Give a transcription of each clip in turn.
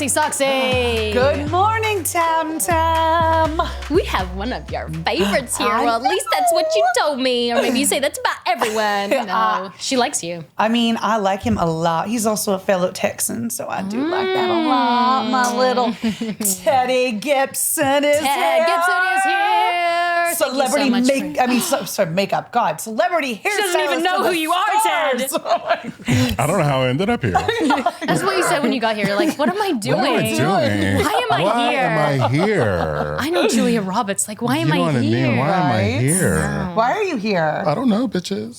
Soxy. Good morning, Tam Tam. We have one of your favorites here. Well, at least that's what you told me. Or maybe you say that's about everyone. No, she likes you. I mean, I like him a lot. He's also a fellow Texan, so I do like that a lot. My little Teddy Gibson is here. Gibson is here. Celebrity makeup. God, celebrity hairstylist. She doesn't even know who you are, Ted. I don't know how I ended up here. That's what you said when you got here. You're like, what am I doing? What am I doing? Why am I here? Why am I here? I know Julia Roberts. Like, why am I here? Why am I here? Why are you here? I don't know, bitches.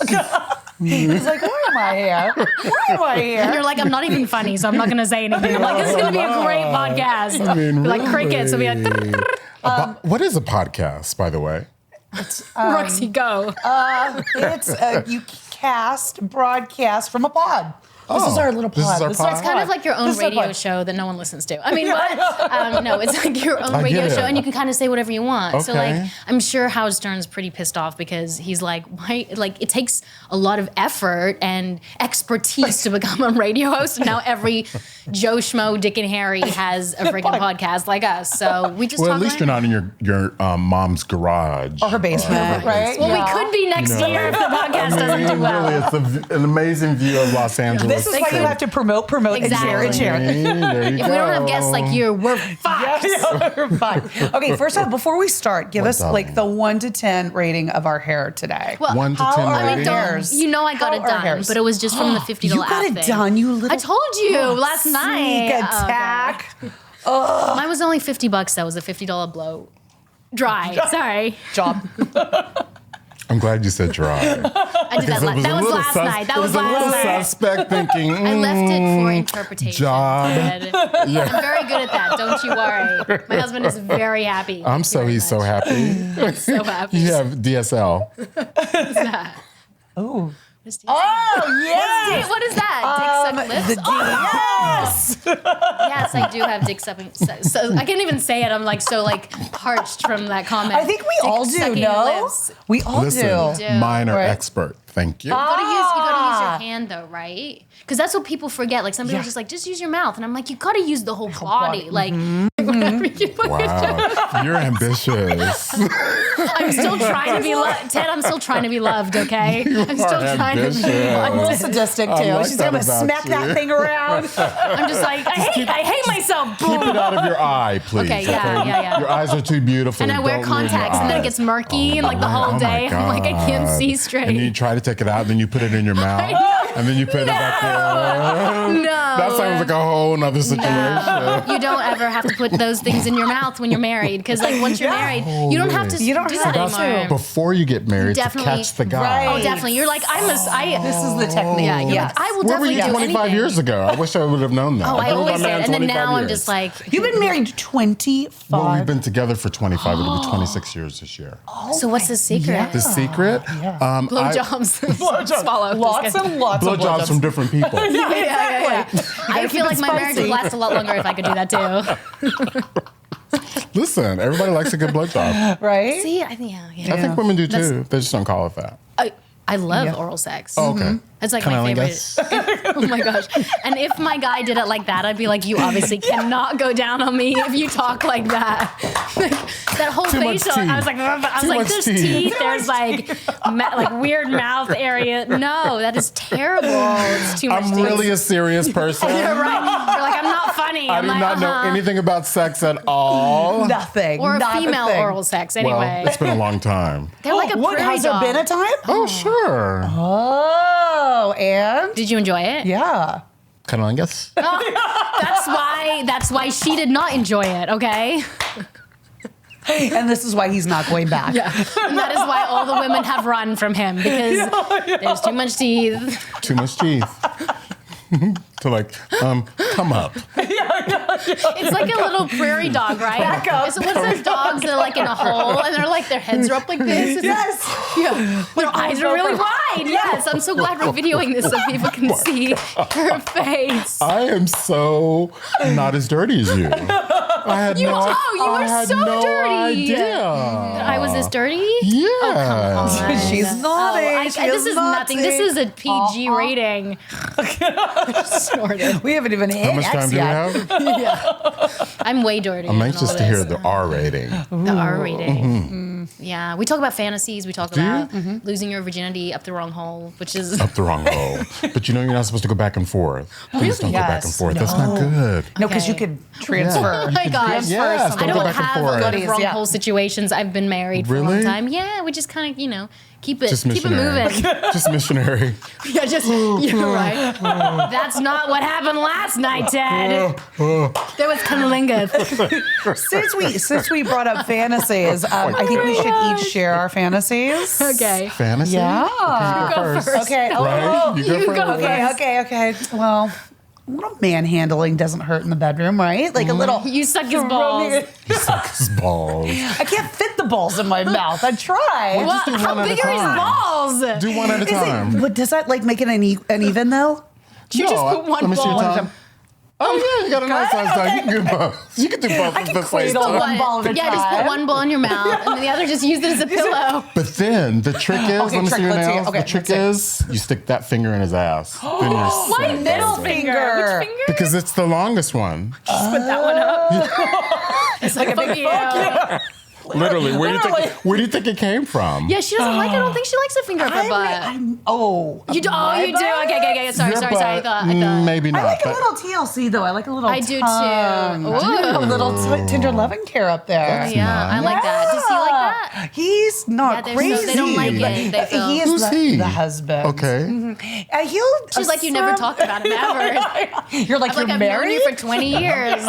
He's like, why am I here? Why am I here? And you're like, I'm not even funny, so I'm not going to say anything. I'm like, this is going to be a great podcast. I mean, like crickets will be like, what is a podcast, by the way? Roxy, go. It's you broadcast from a pod. This is our little pod. This is our pod? It's kind of like your own radio show that no one listens to. I mean, no, it's like your own radio show, and you can kind of say whatever you want. Okay. So, like, I'm sure Howard Stern's pretty pissed off because he's like, why? Like, it takes a lot of effort and expertise to become a radio host, and now every Joe Schmo, Dick, and Harry has a freaking podcast like us. So we just Well, talk at least you're not in your mom's garage. Or her basement, right? Well, we could be next year if the podcast doesn't do well. Really, it's an amazing view of Los Angeles. This is why you have to promote, and share, and share. There you If we don't have guests like you, we're fucked. Yeah, we're fine. Okay, first off, before we start, give us like the 1 to 10 rating of our hair today. Well, 1 to 10 rating. Hairs? You know I got it done, but it was just from the $50 You got outfit. it done, you little. I told you last night. Sneak attack. Okay. Mine was only $50. That was a $50 blow dry. Sorry. Job. I'm glad you said dry. I did that. That was last night. That was last night. Suspect thinking. I left it for interpretation. Job. I'm very good at that. Don't you worry. My husband is very happy. He's so happy. I'm so happy. You have DSL. What's that? Oh. Oh, yes. What is that? Dick suck lips? The D. Yes. Yes, I do have dick sucking. So I can't even say it. I'm like so like parched from that comment. I think we all do, no? Lips. We all Listen, do. mine are Right. expert. Thank you. You gotta use your hand though, right? Because that's what people forget. Like some people are just like, just use your mouth, and I'm like, you gotta use the whole body. Like whatever you Wow, you're ambitious. I'm still trying to be loved, Ted. I'm still trying to be loved. Okay, I'm still trying to be I'm a little loved. sadistic too. like She's that gonna about smack you. that thing around. I'm just like, I hate myself. Keep it out of your eye, please. Okay, yeah. Your eyes are too beautiful. And I wear Don't ruin your contacts, and then it eyes. gets murky, and like the whole Oh, day, my I'm like, I can't God. see straight. And you try to take it out, and then you put it in your mouth, and then you put it back there. No. That sounds like a whole nother situation. You don't ever have to put those things in your mouth when you're married, because like once you're married, you don't have to You don't do have that to. anymore. Before you get married, to Definitely. catch the guy. Right. Oh, definitely. You're like, This is the technique. Yeah, you're Yes. like, I will Where were definitely you do 25 anything. years ago? I wish I would have known that. Oh, I I've been with always my did. man And then 25 now I'm years. just like, You've been married 25. Well, we've been together for 25. It'll be 26 years this year. so what's the secret? Yeah. The secret? Blowjobs. Swallow. Lots and lots of Blowjobs from different people. Yeah, Yeah. exactly. I feel like my marriage would last a lot longer if I could do that too. Listen, everybody likes a good blowjob. Right? See, I think, yeah. I think women do too. They just don't call it that. I love oral sex. Oh, okay. It's like my favorite. Guess? Oh my gosh. And if my guy did it like that, I'd be like, you obviously cannot go down on me if you talk like that. Like, that whole Too much facial, I was like, Too much there's teeth. teeth, there's like weird mouth area. No, that is terrible. It's too much I'm teeth. really a serious person. You're right. You're like, I'm not funny. I I'm do like, not know anything about sex at all. Nothing. Or not female a thing. oral sex, Well, anyway. it's been a long time. They're like a What, prairie has dog. there been a time? Oh, sure. Oh, and? Did you enjoy it? Yeah. Cunnilingus. That's why she did not enjoy it, okay? And this is why he's not going back. Yeah. And that is why all the women have run from him, because there's too much teeth. Too much teeth. To like, come up. It's like a little prairie dog, right? Back up. So what's those dogs that are like in a hole and they're like, their heads are up like this? Yes. Yeah. Their eyes are really wide. Yes. I'm so glad we're videoing this so people can see her face. I am so not as dirty as you. I had You no, were I had so no dirty. idea. I was this dirty? Yeah. Oh, come on. She's naughty. This is nothing. This is a PG rating. Sort of. We haven't even hit How much X time do we yet. have? I'm way dirty. I'm anxious to hear the R rating. The R rating. Yeah, we talk about fantasies. We talk about losing your virginity up the wrong hole, which is Up the wrong hole. But you know you're not supposed to go back and forth. Please don't go back and Yes. forth. That's not good. No, because you Okay. could transfer. Oh my gosh. Yes, I don't go don't back and have a forth. lot of wrong Yeah. hole situations. I've been married for a long Really? time. Yeah, we just kind of, keep it Just keep it missionary. moving. Just missionary. Yeah, you're right. That's not what happened last night, Ted. There was cunnilingus. Since we brought up fantasies, I think we should each share our fantasies. Okay. Fantasy? Yeah. Okay, you go first. Okay. Right? You go You first. go Okay. Well, a little manhandling doesn't hurt in the bedroom, right? Like a little. You suck his balls. You suck his balls. I can't fit the balls in my mouth. I tried. Just do How one at a big are his time. balls? Do one at a time. But does that like make it uneven though? You just put one let me see your ball. tongue. Oh yeah, you got a nice size tongue. You can do both. You can do both at the same cradle time. one ball at a Yeah, just put time. one ball in your mouth, and then the other just use it as a pillow. But then the trick is, let me see your let's see. nails. Okay, The trick let's is you stick that finger in his ass. Then you're Why set. middle Finger. finger? Which finger? Because it's the longest one. Just put that one up. It's like, fuck you. Literally. Where do you think it came from? Yeah, she doesn't like it. I don't think she likes a finger up her butt. You do? You do? Okay. Sorry. Your I butt, thought. maybe not. I like a but little TLC though. I like a little. I do tongue. too. Ooh. A little tender loving care up there. Yeah, I like that. Does he like that? He's not Yeah, crazy. they don't like it. They feel. He is Who's the, he? the husband. Okay. He'll. She's like, you never talked about him ever. You're like, I'm you're I've known married. you for 20 years.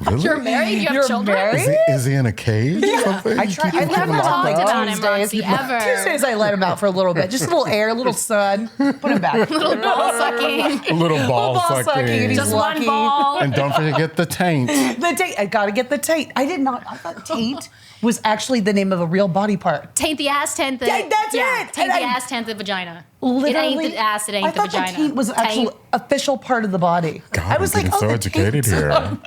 Really? You're married? You have You're children? married? Is he in a cage or something? I You try. keep I him never locked talked up? about him, Roxy, ever. Tuesdays I let him out for a little bit, just a little air, a little sun. Put him back. Little ball sucking. A little ball Ball sucking, and sucking. he's Just lucky. one ball. And don't forget the taint. The taint. I gotta get the taint. I did not. I thought taint was actually the name of a real body part. Taint the ass, taint the... Yeah, that's it. Taint And the I- ass, taint the vagina. Literally, It ain't the ass, it ain't I the thought vagina. the taint was an actual Taint. official part of the body. God, I was I'm like, getting so the educated taint. here.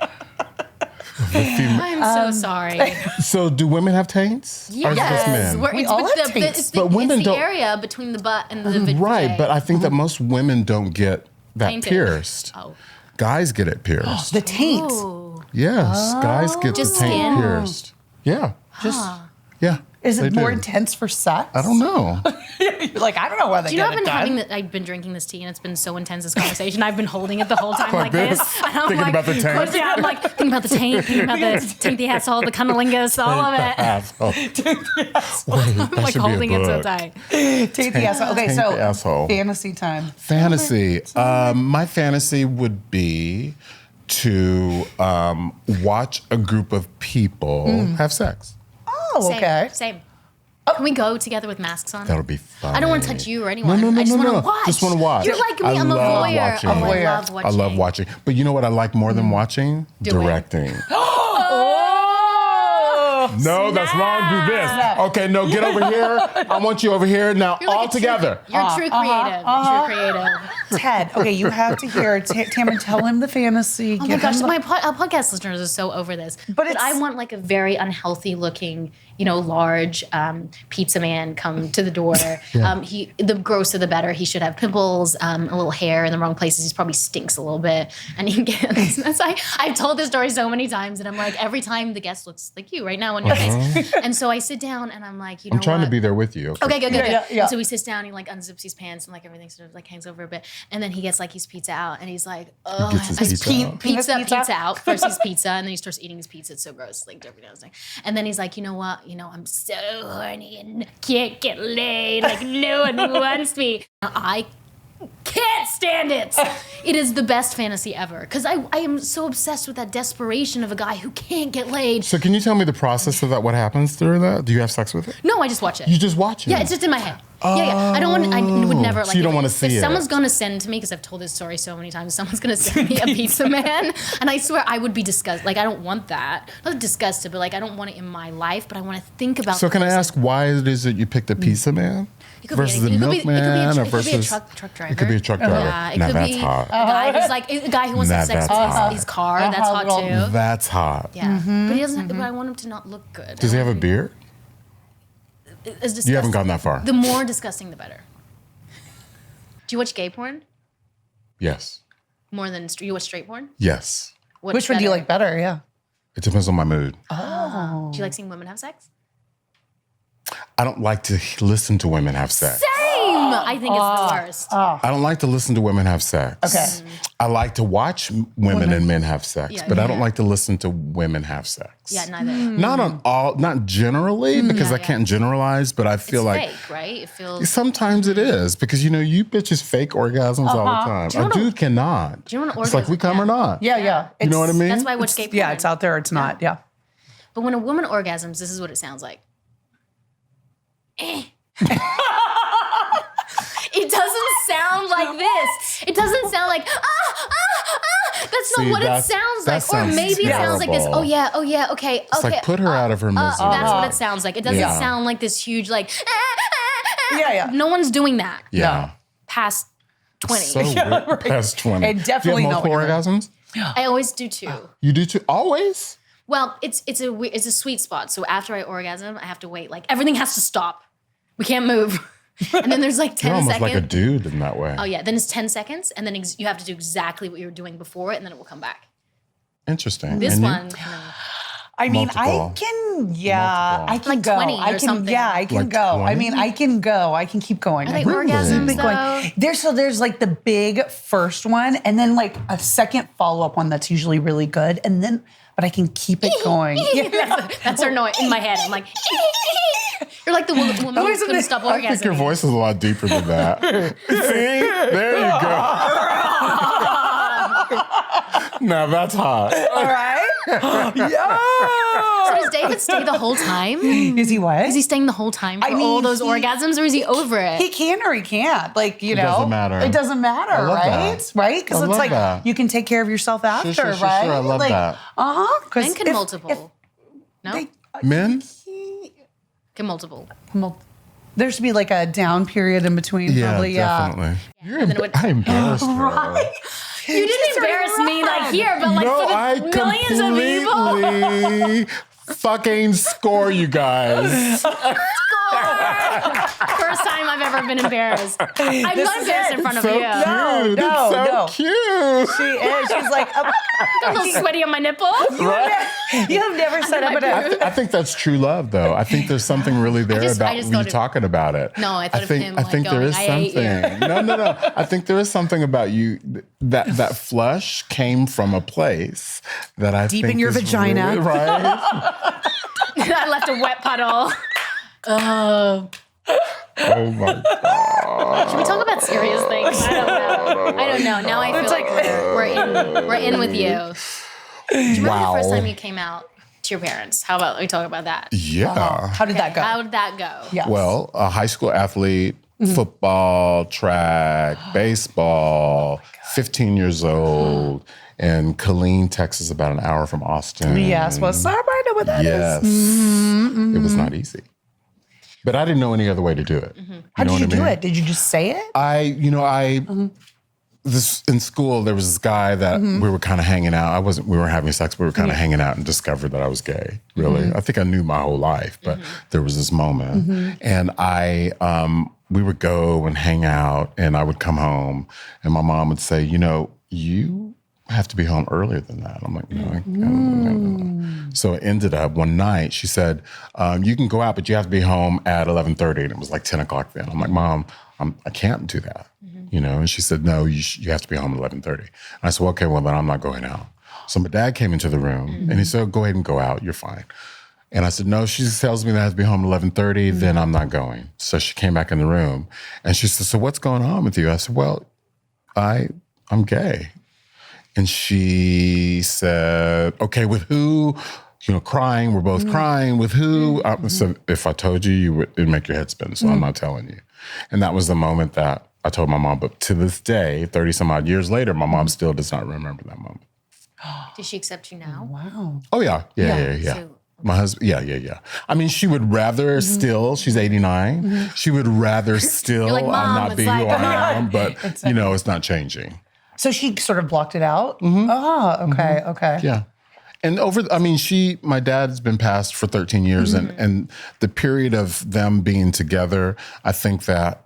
I'm so sorry. So do women have taints? Or is it just men? It's all with have taints. it's But women it's the don't- area between the butt and the vagina. Right, but I think that most women don't get that Tainted. pierced. Oh. Guys get it pierced. The taint. Ooh. Yes, guys get Just the taint skin? pierced. Yeah. Yeah. Is they it more do. intense for sex? I don't know. You're like, I don't know why they Do you know get it done. I've been drinking this tea and it's been so intense, this conversation. I've been holding it the whole time Like like this. this? And I'm Thinking like, about the taint? Yeah, I'm like thinking about the taint, thinking about the taint, the asshole, the cunnilingus, all of it. Asshole. Wait, that I'm like should be a holding it so book. tight. Taint the asshole. Okay, Taint so the asshole. fantasy time. Fantasy. My fantasy would be to watch a group of people have sex. Oh, Same, okay. Same. Can we go together with masks on? That'll be fun. I don't want to touch you or anyone. No, I just want to no. watch. Just want to watch. You're like me. I I'm a love voyeur. watching. Oh, I Voyeur. love watching. I love watching. But you know what I like more than watching? Doing. Directing. Oh, No, that's wrong. Do this. Okay, no, get over here. I want you over here. Now, You're like all a true- together. You're true creative. True creative. Ted. Okay, you have to hear Tamara. Tell him the fantasy. Oh my gosh, my podcast listeners are so over this. But it's- I want like a very unhealthy looking, large pizza man come to the door. The grosser the better. He should have pimples, a little hair in the wrong places. He probably stinks a little bit. And he gets, I've told this story so many times and I'm like, every time the guest looks like you right now on your face. And so I sit down and I'm like, I'm trying to be there with you. Okay, good. Yeah. And so he sits down, he like unzips his pants and like everything sort of like hangs over a bit. And then he gets like his pizza out and he's like, oh, He gets his pizza out. pizza out. First his pizza and then he starts eating his pizza. It's so gross, like every now and then. And then he's like, you know what? I'm so horny and can't get laid. Like no one wants me. I can't stand it. It is the best fantasy ever because I am so obsessed with that desperation of a guy who can't get laid. So can you tell me the process of that? What happens through that? Do you have sex with it? No, I just watch it. You just watch it? Yeah, it's just in my head. I don't want. I would never. So you don't want to see if it. someone's gonna send to me, because I've told this story so many times. Someone's gonna send me a pizza man, and I swear I would be disgusted. Like I don't want that. Not disgusted, but like I don't want it in my life. But I want to think about. So can I ask why it is that you picked a pizza man versus the milkman, or versus it could be a truck driver. It could be a truck driver. Yeah, it now could that's be hot. a guy who's like a guy who wants to have sex with his car. That's hot too. That's hot. Yeah, but he doesn't. But I want him to not look good. Does he have a beard? You haven't gotten that far. The more disgusting, the better. Do you watch gay porn Yes. more than you watch straight porn? Yes. What's Which one do you better? like better? Yeah. It depends on my mood. Do you like seeing women have sex? I don't like to listen to women have sex. Same. I think it's the worst. I don't like to listen to women have sex. Okay. I like to watch women and men have sex, Yeah, but I yeah. don't like to listen to women have sex. Yeah, neither. Not generally, because Yeah, I can't generalize, but I feel It's like fake, right? It feels. sometimes it is, because you bitches fake orgasms all the time. Do you know A what a- dude cannot. do you know what an It's like we come or orgasm- not. Yeah. You know what I mean? That's why I watch gay porn. Yeah, it's out there. It's not. Yeah. But when a woman orgasms, this is what it sounds like. It doesn't sound like this. It doesn't sound like That's See, not what it that's- sounds that like. Or sounds maybe it sounds like this. terrible. Oh yeah, okay. It's like, put her out of her misery. That's what it sounds like. It doesn't Yeah. sound like this huge like. Yeah. No one's doing that Yeah. past 20. So weird. Past 20. And definitely Do you have not multiple what you're orgasms? I always do too. You do too? Always? Well, it's a sweet spot. So after I orgasm, I have to wait. Like everything has to stop. We can't move. And then there's like 10 You're almost seconds. like a dude in that way. Oh yeah, then it's 10 seconds, and then you have to do exactly what you were doing before, and then it will come back. Interesting. This And you- one, I mean, Multiple. I can, I can Like go. 20 or I can, something. yeah, I can Like go. 20? I mean, I can go. I can keep going. are they Really? orgasms Keep going. though? There's like the big first one, and then like a second follow up one that's usually really good, and then but I can keep it going. That's our noise in my head. I'm like, you're like the woman who couldn't stop I think your orgasming. voice is a lot deeper than that. See? There you go. Now that's hot. All right. Yeah. So does David stay the whole time? Is he what? Is he staying the whole time for I mean, all those he- orgasms, or is he over it? He can or he can't. Like, you know. doesn't matter. It doesn't matter, I love right? that. Right? Because I it's love like that. you can take care of yourself after, sure, right? I love like, that. Men can multiple. No? Men? Can multiple. There should be like a down period in between, Yeah, probably. definitely. And then it would- I embarrassed her. You didn't embarrass me like here, but like No, for I the millions of people. completely fucking score you guys. First time I've ever been embarrassed. I'm not embarrassed in front of So you. cute. No, it's so no. cute. She is. She's like, A little sweaty on my nipple. Right? you have never said my I'm gonna. boob. I think that's true love, though. I think there's something really there I just about thought you of- talking about it. No, I thought of think, him, I like, think there going, is "I hate you." something. No. I think there is something about you that flush came from a place that I Deep think in your is vagina. really- right? I left a wet puddle. Oh my God. Should we talk about serious things? I don't know. Now I feel like we're in with you. Do you remember the first time you came out to your parents? How about we talk about that? Yeah. How did that go? How did that go? Yeah. Well, a high school athlete, football, track, baseball, 15 years old, in Killeen, Texas, about an hour from Austin. Yes. Well, sorry, I know what that is. Yes. It was not easy. But I didn't know any other way to do it. How did you do I mean? it? Did you just say it? This in school, there was this guy that we were kind of hanging out. We weren't having sex, but we were kind of hanging out and discovered that I was gay, really. I think I knew my whole life, but there was this moment. And we would go and hang out, and I would come home, and my mom would say, you have to be home earlier than that. I'm like, no. So it ended up one night, she said, you can go out, but you have to be home at 11:30. And it was like 10 o'clock then. I'm like, Mom, I can't do that. And she said, no, you have to be home at 11:30. And I said, well, okay, well, then I'm not going out. So my dad came into the room and he said, go ahead and go out. You're fine. And I said, no, she tells me that I have to be home at 11:30, then I'm not going. So she came back in the room and she said, so what's going on with you? I said, well, I'm gay. And she said, okay, with who? crying. We're both crying with who? So if I told you, it'd make your head spin. So I'm not telling you. And that was the moment that I told my mom. But to this day, 30 some odd years later, my mom still does not remember that moment. Does she accept you now? Wow. Oh, yeah. Yeah. So, My husband, yeah. I mean, she would rather still, she's 89, she would rather still like, Mom, not it's be like, who I am, but, it's not changing. So she sort of blocked it out? Oh, okay. Yeah. And my dad's been passed for 13 years, and the period of them being together, I think that,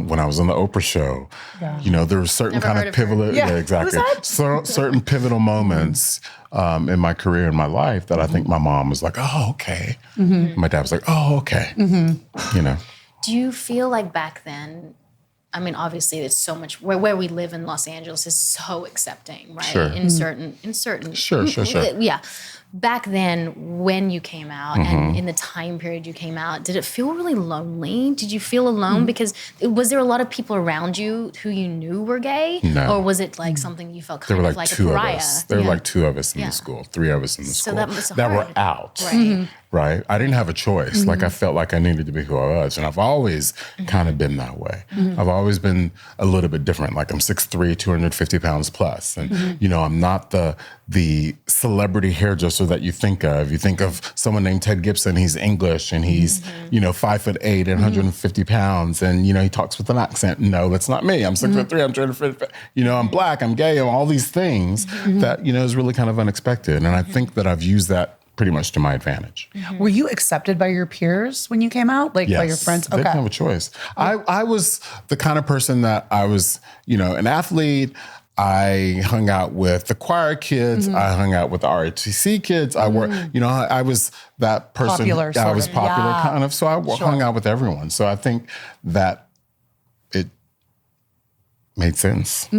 when I was on the Oprah show, there were certain Never kind heard of of her. pivotal, Yeah. exactly, certain pivotal moments in my career and my life that I think my mom was like, oh, okay. My dad was like, oh, okay. do you feel like back then? I mean, obviously, it's so much where we live in Los Angeles is so accepting, right? Sure. In certain. Sure. Yeah. Back then, when you came out and in the time period you came out, did it feel really lonely? Did you feel alone? Because was there a lot of people around you who you knew were gay? No. Or was it like something you felt There kind were of like like a two of pariah? us. There were like two of us in Yeah. the school, three of us in the So school that was were hard. out. Right. Right. I didn't have a choice. Like I felt like I needed to be who I was. And I've always kind of been that way. I've always been a little bit different. Like I'm 6'3", 250 pounds plus. And, I'm not the celebrity hairdresser that you think of. You think of someone named Ted Gibson. He's English and he's, 5'8" and 150 pounds. And, he talks with an accent. No, that's not me. I'm 6'3", I'm 250. I'm black, I'm gay, I'm all these things that, is really kind of unexpected. And I think that I've used that pretty much to my advantage. Were you accepted by your peers when you came out? Like by your friends? They didn't have a choice. I was the kind of person that I was, an athlete. I hung out with the choir kids. I hung out with the ROTC kids. I were, I was that person. Popular, I was popular Yeah. kind of. So I hung out with everyone. So I think that it made sense.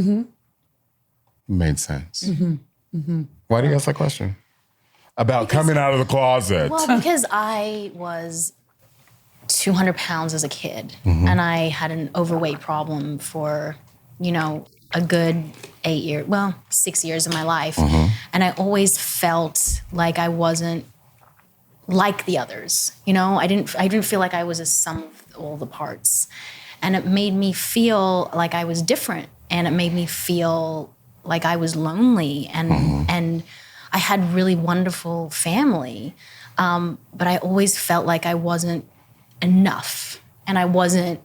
Made sense. Why do you ask that question? About coming out of the closet. Well, because I was 200 pounds as a kid, and I had an overweight problem for, a good 6 years of my life. And I always felt like I wasn't like the others. I didn't feel like I was a sum of all the parts. And it made me feel like I was different, and it made me feel like I was lonely, and I had really wonderful family, but I always felt like I wasn't enough, and I wasn't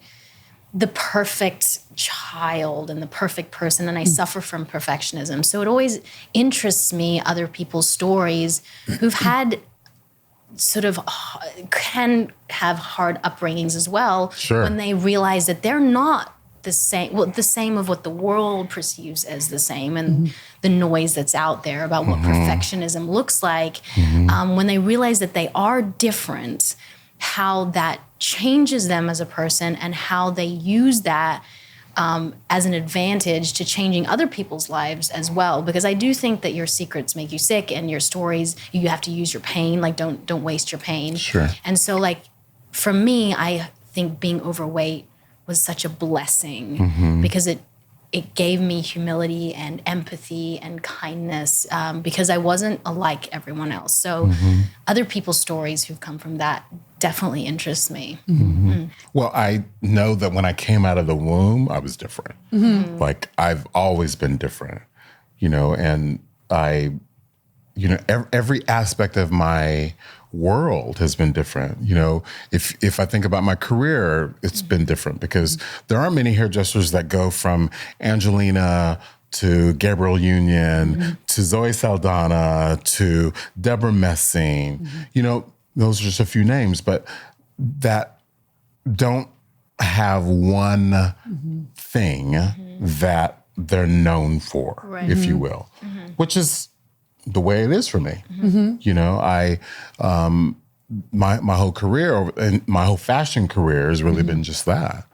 the perfect child and the perfect person, and I suffer from perfectionism. So it always interests me, other people's stories who've had can have hard upbringings as well, when they realize that they're not the same of what the world perceives as the same, and the noise that's out there about what perfectionism looks like. When they realize that they are different, how that changes them as a person, and how they use that as an advantage to changing other people's lives as well. Because I do think that your secrets make you sick, and your stories, you have to use your pain. Like, don't waste your pain. Sure. And so, like, for me, I think being overweight was such a blessing, because it gave me humility and empathy and kindness, because I wasn't like everyone else. So other people's stories who've come from that definitely interest me. Well, I know that when I came out of the womb, I was different. Like, I've always been different, and I, every aspect of my world has been different. If I think about my career, it's been different, because there aren't many hairdressers that go from Angelina to Gabrielle Union to Zoe Saldana to Deborah Messing. Those are just a few names, but that don't have one thing that they're known for, if you will, which is the way it is for me. I, my whole career and my whole fashion career has really been just that.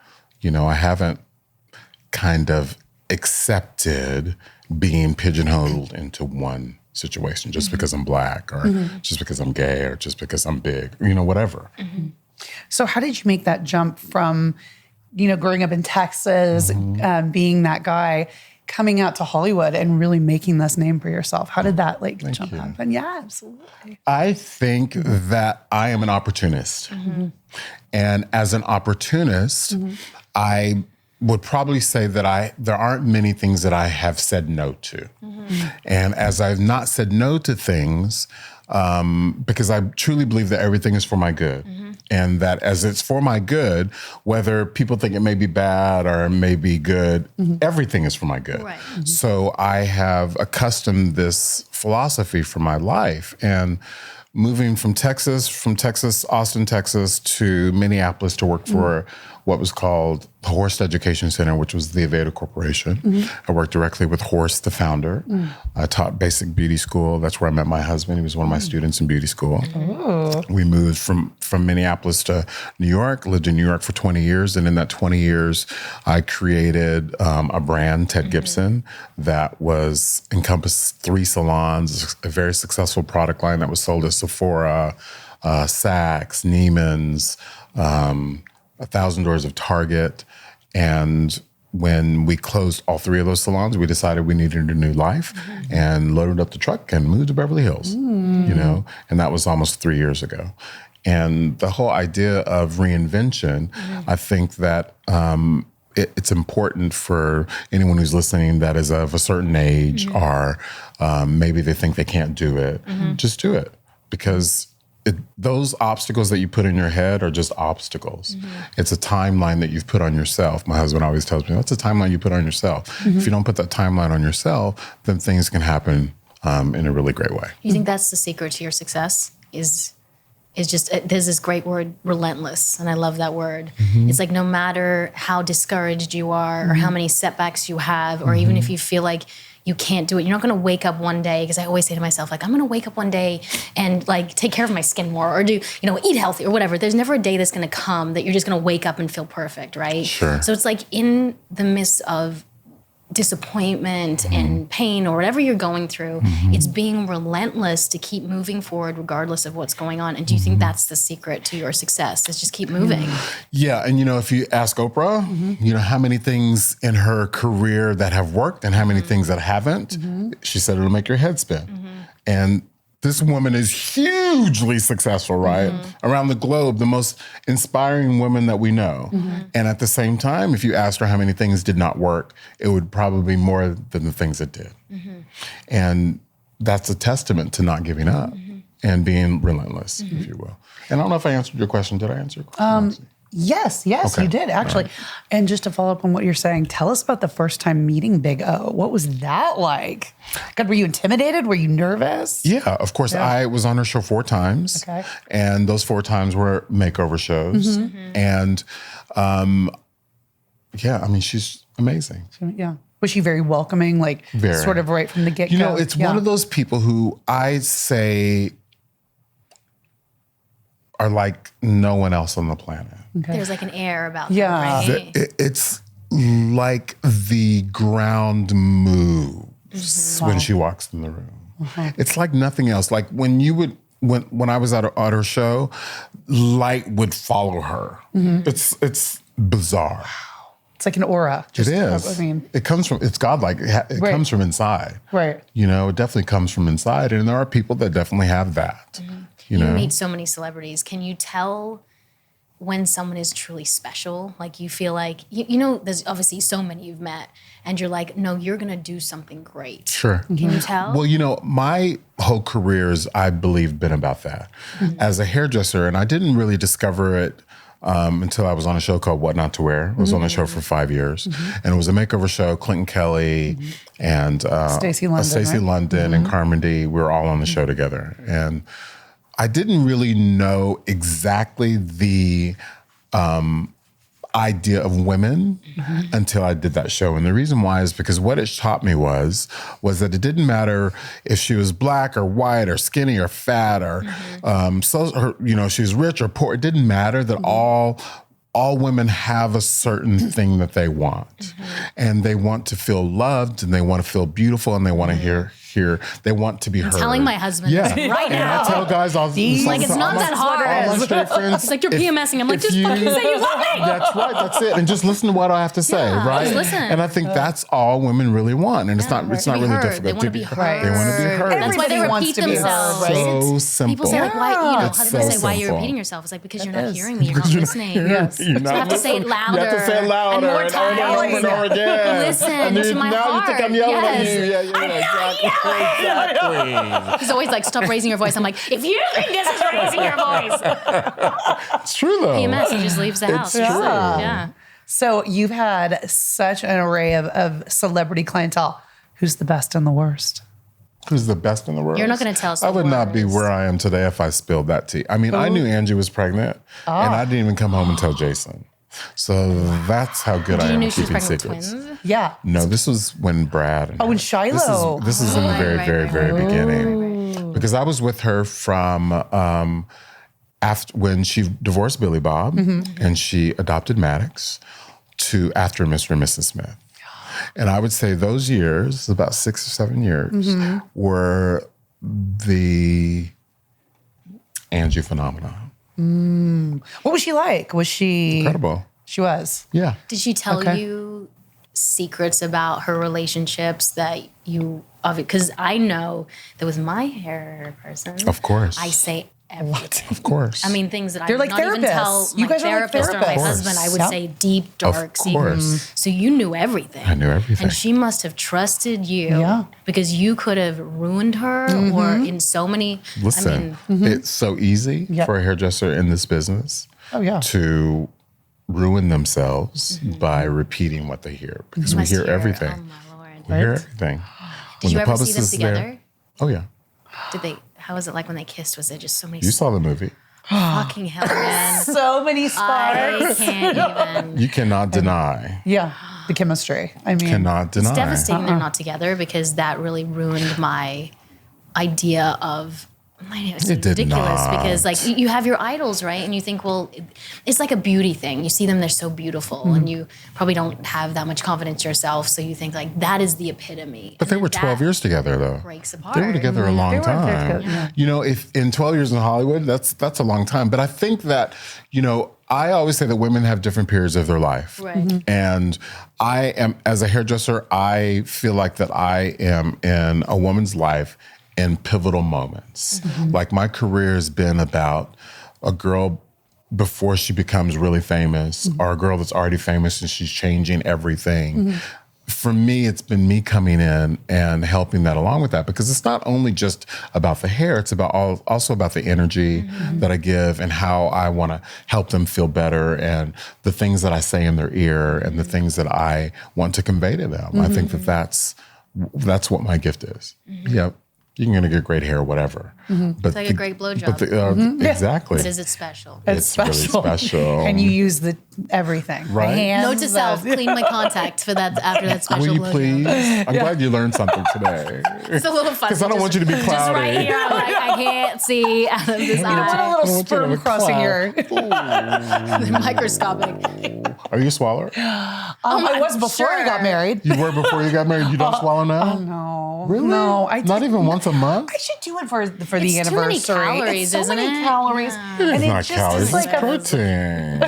I haven't kind of accepted being pigeonholed into one situation just because I'm black, or just because I'm gay, or just because I'm big, whatever. So how did you make that jump from, growing up in Texas, being that guy, coming out to Hollywood and really making this name for yourself? How did that jump you. happen? Yeah, absolutely. I think that I am an opportunist. And as an opportunist, I would probably say that there aren't many things that I have said no to. And as I've not said no to things, because I truly believe that everything is for my good. And that as it's for my good, whether people think it may be bad or it may be good, everything is for my good. Right. So I have accustomed this philosophy for my life. And moving from Texas, Austin, Texas, to Minneapolis to work for what was called the Horst Education Center, which was the Aveda Corporation. I worked directly with Horst, the founder. I taught basic beauty school. That's where I met my husband. He was one of my students in beauty school. We moved from Minneapolis to New York, lived in New York for 20 years. And in that 20 years, I created a brand, Ted Gibson, that encompassed 3 salons, a very successful product line that was sold at Sephora, Saks, Neiman's, 1,000 doors of Target. And when we closed all 3 of those salons, we decided we needed a new life and loaded up the truck and moved to Beverly Hills, and that was almost 3 years ago. And the whole idea of reinvention, I think that it's important for anyone who's listening that is of a certain age or maybe they think they can't do it, just do it. Because those obstacles that you put in your head are just obstacles. It's a timeline that you've put on yourself. My husband always tells me, that's a timeline you put on yourself. If you don't put that timeline on yourself, then things can happen in a really great way. You think that's the secret to your success? Is just, there's this great word, relentless, and I love that word. It's like no matter how discouraged you are or how many setbacks you have, or even if you feel like you can't do it, you're not gonna wake up one day, because I always say to myself, I'm gonna wake up one day and take care of my skin more or do, eat healthy or whatever. There's never a day that's gonna come that you're just gonna wake up and feel perfect, right? Sure. So it's like in the midst of disappointment and pain or whatever you're going through, it's being relentless to keep moving forward regardless of what's going on. And do you think that's the secret to your success, is just keep moving? Yeah, and if you ask Oprah, how many things in her career that have worked and how many things that haven't, she said it'll make your head spin. And this woman is hugely successful, right? Around the globe, the most inspiring woman that we know. And at the same time, if you asked her how many things did not work, it would probably be more than the things that did. And that's a testament to not giving up and being relentless, if you will. And I don't know if I answered your question. Did I answer your question? Yes, okay. You did, actually. Right. And just to follow up on what you're saying, tell us about the first time meeting Big O. What was that like? God, were you intimidated? Were you nervous? Yeah, of course. I was on her show 4 times. Okay. And those 4 times were makeover shows. And she's amazing. Yeah. Was she very welcoming, very. Sort of right from the get-go? It's one of those people who I say are like no one else on the planet. Okay. There's an air about them, right? It's like the ground moves when she walks in the room. It's like nothing else. Like when I was at her show, light would follow her. It's bizarre. It's like an aura. It is. It comes from, it's godlike. It comes from inside. Right. It definitely comes from inside. And there are people that definitely have that. You meet so many celebrities. Can you tell when someone is truly special? Like you feel like, there's obviously so many you've met and you're like, no, you're going to do something great. Sure. Can you tell? Well, my whole career has, I believe, been about that. As a hairdresser, and I didn't really discover it until I was on a show called What Not to Wear. I was on the show for 5 years. And it was a makeover show. Clinton Kelly and Stacey London, and Carmen D. We were all on the show together. And I didn't really know exactly the idea of women until I did that show. And the reason why is because what it taught me was that it didn't matter if she was black or white or skinny or fat or, she was rich or poor. It didn't matter that all women have a certain thing that they want. And they want to feel loved and they want to feel beautiful and they want to hear hear, they want to be heard. Telling my husband this right now. And I tell guys all the Like, it's not that hard. All my straight friends. It's like you're PMSing. I'm like, just fucking say you love me. That's right. That's it. And just listen to what I have to say, right? Just listen. And I think that's all women really want. And it's not really difficult. They want to be heard. They want to be heard. That's why they Everybody repeat wants to be heard, themselves. right? So simple. People say like, why? You know, It's husbands so say, why are you simple. repeating yourself? It's like because you're not is. hearing me. You're not listening. Yes. You're not You have to say it listening. louder. You have to say it louder. And more times. And over again. Listen And to my now heart. you think I'm yelling at you. Yes. Yeah, exactly. He's always like, stop raising your voice. I'm like, if you think this is raising your voice. It's true though. PMS, he just leaves the house. It's true. Yeah. So you've had such an array of celebrity clientele. Who's the best and the worst? Who's the best in the world? You're not gonna tell us I the would not be worst. where I am today if I spilled that tea. I mean, I knew Angie was pregnant, and I didn't even come home and tell Jason. So that's how good I You am knew at she was keeping pregnant secrets. with twins? Yeah. No, this was when Brad. And when her- Shiloh. This is in the very, right, very, right, very beginning. Because I was with her from after when she divorced Billy Bob and she adopted Maddox to after Mr. and Mrs. Smith. And I would say those years, about 6 or 7 years, were the Angie phenomenon. What was she like? Was she Incredible. She was. Yeah. Did she tell Okay. you secrets about her relationships that you, because I know that with my hair person, Of course. I say everything. Of course. I mean, things that I They're would like not even tell therapists. my You guys are like therapist or my therapists. husband. I would Yeah. say deep, dark Of course. secrets. So you knew everything. I knew everything. And she must have trusted you Yeah. because you could have ruined her or in so many. Listen, I mean, it's so easy Yep. for a hairdresser in this business Oh, yeah. to ruin themselves by repeating what they hear because we must hear everything. Oh my Lord. We hear everything. Did you ever see them together? Oh yeah, Did they? How was it like when they kissed? Was it just so many? you saw the movie. Fucking hell, man. So many I sparks. can't even. You cannot deny. Yeah. The chemistry. I mean, Cannot deny. It's devastating they're not together because that really ruined my idea of. It's It did ridiculous not. because like you have your idols, right? And you think, well, it's like a beauty thing. You see them, they're so beautiful, and you probably don't have that much confidence yourself. So you think like that is the epitome. But they were 12 years together, though. Breaks apart. They were together a long were time. together, You know, if in 12 years in Hollywood, that's a long time. But I think that, you know, I always say that women have different periods of their life. Right. And I am, as a hairdresser, I feel like that I am in a woman's life in pivotal moments. Like my career has been about a girl before she becomes really famous or a girl that's already famous and she's changing everything. For me, it's been me coming in and helping that along with that because it's not only just about the hair, it's about also about the energy that I give and how I want to help them feel better and the things that I say in their ear and the things that I want to convey to them. I think that that's what my gift is. Yep. You can get great hair, whatever. But It's like a great blowjob. Exactly. But is it special? It's really special. And you use the everything. Right. The hands, Note to self: clean my contact for that after that special Will you blowjob. please? I'm glad you learned something today. It's a little fuzzy. Because I don't want you to be Just cloudy. right here, I'm like, I can't see out of this You don't want a eye. little want you to sperm have a crossing cloud. your. Microscopic. Are you a swallower? I was before I got sure. married. You were before you got married. You don't swallow now? No. Really? No. I Not did- even once a month? I should do it for the It's too many anniversary. calories, It's so isn't many it? calories. Yeah. And It's it not just calories. is like It's a protein.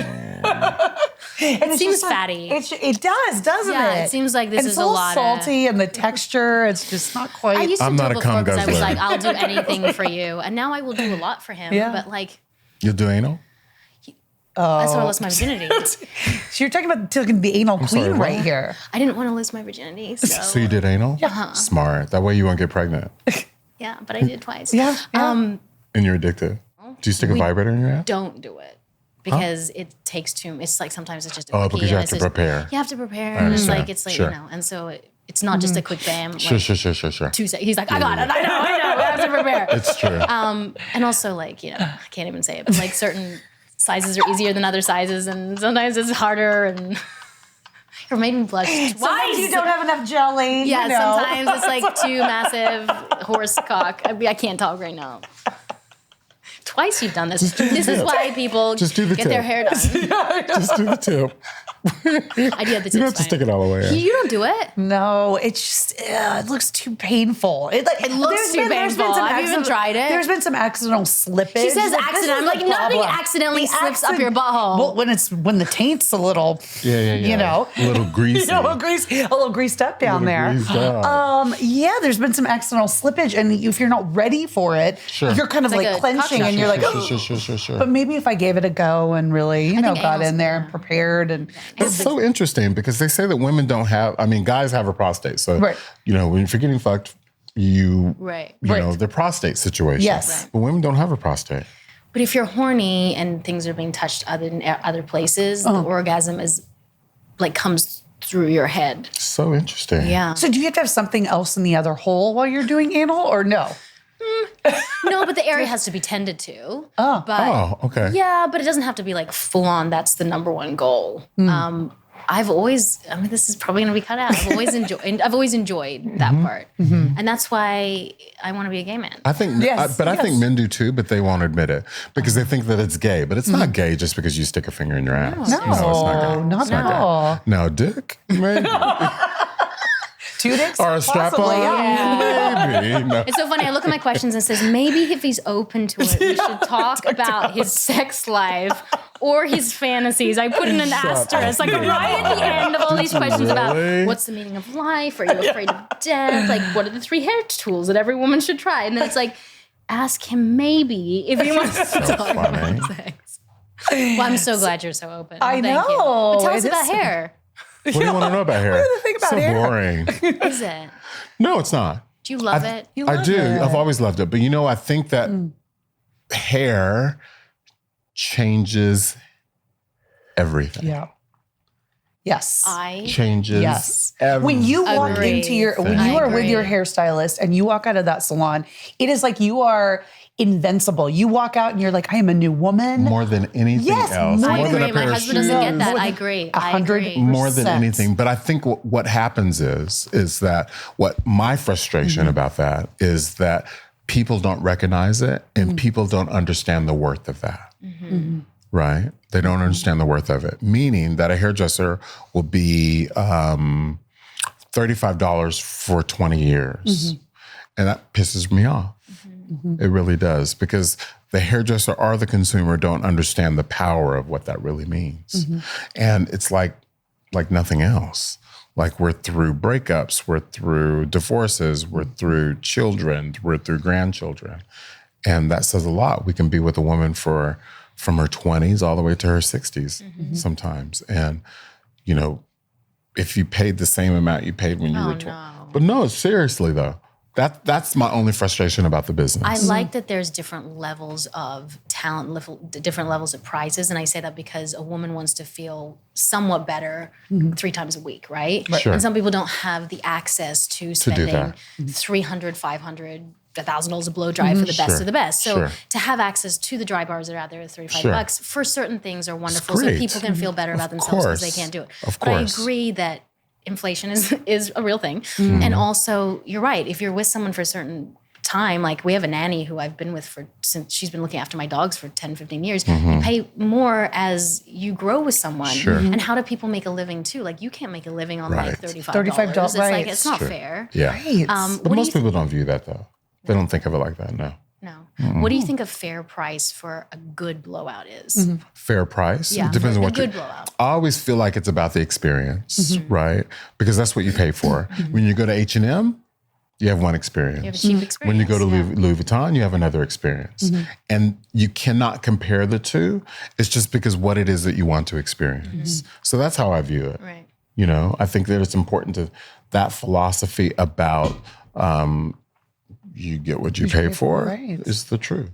And it seems fatty. It does, doesn't Yeah, it? it seems like this And is it's a little lot of- salty, and the texture, it's just not quite. I used to I'm do not it a before cum because I was guzzler. like, I'll do anything for you, and now I will do a lot for him. Yeah. But like, You'll do anal? that's why I lost my virginity. So you're talking about taking the anal queen sorry, what? right here. I didn't want to lose my virginity, so, So you did anal? Uh-huh. Smart. That way you won't get pregnant. yeah. But I did twice. Yeah. And you're addicted. Do you stick a vibrator in your ass? Don't do it because it takes too. It's like sometimes it's just a Oh, quickie because you and have it's to just- prepare. You have to prepare, and it's understand. like Sure. you know, and so it's not just a quick bam. Like, Sure. 2 seconds. He's like, I got it. I know. I have to prepare. It's true. And also, like, you know, I can't even say it, but like certain sizes are easier than other sizes, and sometimes it's harder. And you're made me blush twice. Sometimes you don't have enough jelly. Yeah, you know. sometimes it's like too massive horse cock. I can't talk right now. Twice you've done this. This is why people Just do the get their tip. hair done. Just do the tip. I do have the tips. You don't have to stick it all the way in. You don't do it. No, it's just it looks too painful. It looks too painful. Have you even tried it? There's been some accidental slippage. She says Like, accident. I'm like, nothing accidentally slips up your butthole. Well, when the taint's a little, you know, a little greasy, a little greased up down there. Yeah, there's been some accidental slippage, and if you're not ready for it, you're kind of like clenching, and you're like, sure. But maybe if I gave it a go and really, got in there and prepared, and it's so interesting because they say that women don't have. I mean, guys have a prostate, so you know when you're getting fucked, you know their prostate situation. Yes, but women don't have a prostate. But if you're horny and things are being touched other places, the orgasm is like comes through your head. So interesting. Yeah. So do you have to have something else in the other hole while you're doing anal, or no? No, but the area has to be tended to. Okay. Yeah, but it doesn't have to be like full on. That's the number one goal. This is probably going to be cut out. I've always enjoyed that part. And that's why I want to be a gay man. I think, I think men do too, but they won't admit it because they think that it's gay. But it's not gay just because you stick a finger in your ass. No, it's not at all. Now, dick, maybe. 2 dicks? Or a strap on? Maybe. No. It's so funny. I look at my questions and it says, maybe if he's open to it, we should talk about his sex life or his fantasies. I put in an asterisk, like right at the end of all these questions about what's the meaning of life? Are you afraid of death? Like, what are the 3 hair tools that every woman should try? And then it's like, ask him maybe if he wants to talk about sex. Well, I'm so glad you're so open. I know. Thank you. But tell us about hair. What do you want to know about hair? What do you think about hair? Boring. Is it? No, it's not. Do you love it? I do. I've always loved it. But you know, I think that hair changes everything. Yeah. Yes. Changes everything. When you walk when you are with your hairstylist and you walk out of that salon, it is like you are invincible. You walk out and you're like, I am a new woman. More than anything else. I More agree. than a pair My of husband doesn't get that. I agree. 100%. More than anything. But I think what happens is that what my frustration about that is that people don't recognize it and people don't understand the worth of that. Right? They don't understand the worth of it. Meaning that a hairdresser will be $35 for 20 years. And that pisses me off. It really does, because the hairdresser or the consumer don't understand the power of what that really means. And it's like nothing else. Like we're through breakups, we're through divorces, we're through children, we're through grandchildren. And that says a lot. We can be with a woman from her 20s all the way to her 60s sometimes. And, you know, if you paid the same amount you paid when you were 20. No. But no, seriously though. That's my only frustration about the business. I like that there's different levels of talent, different levels of prices. And I say that because a woman wants to feel somewhat better 3 times a week, right? Sure. And some people don't have the access to spending $300, $500, $1,000 a blow dry for the best of the best. So to have access to the dry bars that are out there at $35 for certain things are wonderful. So people can feel better about themselves because they can't do it. Of course. But I agree that inflation is a real thing. And also, you're right. If you're with someone for a certain time, like we have a nanny who I've been with since she's been looking after my dogs for 10, 15 years, you pay more as you grow with someone. And how do people make a living too? Like you can't make a living on like $35. It's like, it's not fair. Yeah. But most people don't view that though. They don't think of it like that, no. What do you think a fair price for a good blowout is? Fair price? Yeah, it depends on what good blowout. I always feel like it's about the experience, right? Because that's what you pay for. When you go to H&M, you have one experience. You have a cheap experience. When you go to Louis Vuitton, you have another experience. And you cannot compare the two. It's just because what it is that you want to experience. So that's how I view it. Right. You know, I think that it's important to that philosophy about you get what you pay for is the truth.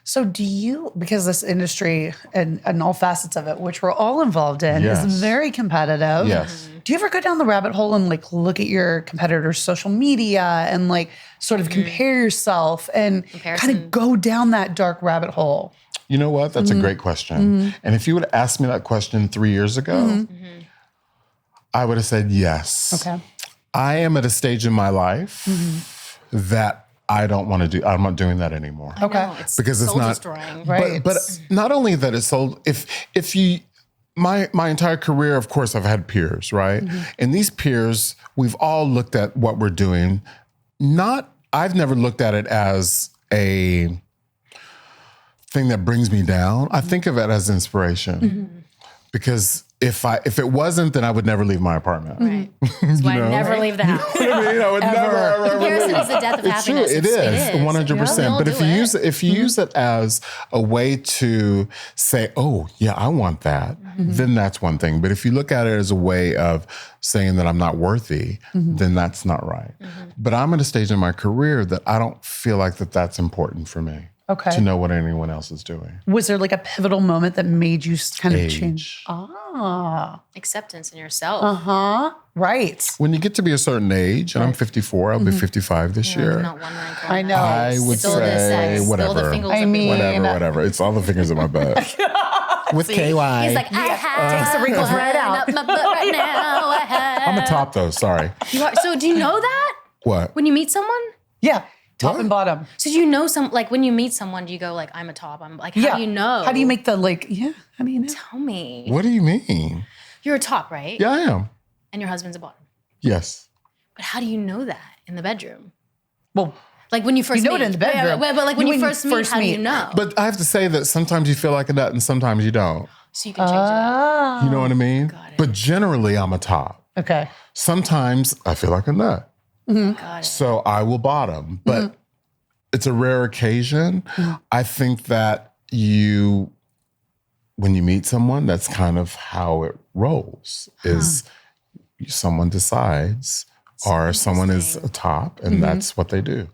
So do you, because this industry and all facets of it, which we're all involved in, is very competitive. Do you ever go down the rabbit hole and like look at your competitors' social media and like sort of compare yourself and kind of go down that dark rabbit hole? You know what? That's a great question. And if you would have asked me that question 3 years ago, I would have said yes. Okay. I am at a stage in my life that I'm not doing that anymore. Okay. Because it's not destroying. Right. But not only that it's soul, if you, my entire career, of course, I've had peers, right? And these peers, we've all looked at what we're doing. I've never looked at it as a thing that brings me down. I think of it as inspiration. Because if it wasn't, then I would never leave my apartment. Right. That's why I never leave the house. You know what I mean? I would never Comparison is the death of happiness. True. It is 100%. But if you use it as a way to say, "Oh, yeah, I want that," then that's one thing. But if you look at it as a way of saying that I'm not worthy, then that's not right. But I'm at a stage in my career that I don't feel like that's important for me. Okay. To know what anyone else is doing. Was there like a pivotal moment that made you kind of change? Acceptance in yourself. Right. When you get to be a certain age, and I'm 54, I'll be 55 this year. Not one rank. I know. I would say whatever. Whatever. It's all the fingers in my butt. With KY. He's like, I have takes the wrinkles right out. up my butt right now. I'm a top though, sorry. You are. So do you know that? What? When you meet someone? Yeah. Top and bottom. So do you know like when you meet someone, do you go like, I'm a top? I'm like, how do you know? How do you make the how do you know? Tell me. What do you mean? You're a top, right? Yeah, I am. And your husband's a bottom. Yes. But how do you know that in the bedroom? Well, like when you first you know meet. it in the bedroom. But like when you first meet, how do you know? But I have to say that sometimes you feel like a nut and sometimes you don't. So you can change it up. You know what I mean? Got it. But generally, I'm a top. Okay. Sometimes I feel like a nut. Got it. So I will bottom. But it's a rare occasion. I think that when you meet someone, that's kind of how it rolls, is someone decides, or someone is a top, and that's what they do.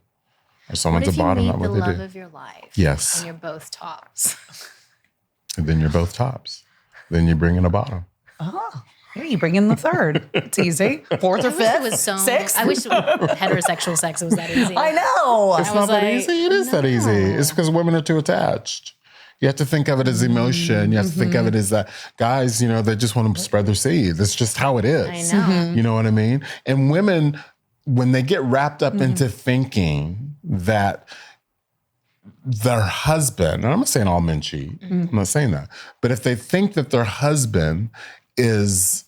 Or someone's a bottom, not what they do. What if you meet the love of your life? Yes. And you're both tops. And then you're both tops. Then you bring in a bottom. Yeah, you bring in the third. It's easy. Fourth or fifth? It was so sixth? I wish heterosexual sex was that easy. I know. It's not that like, easy. It is that easy. It's because women are too attached. You have to think of it as emotion. You have to think of it as that guys, they just want to spread their seed. That's just how it is. I know. You know what I mean? And women, when they get wrapped up into thinking that their husband, and I'm not saying all men cheat, I'm not saying that, but if they think that their husband is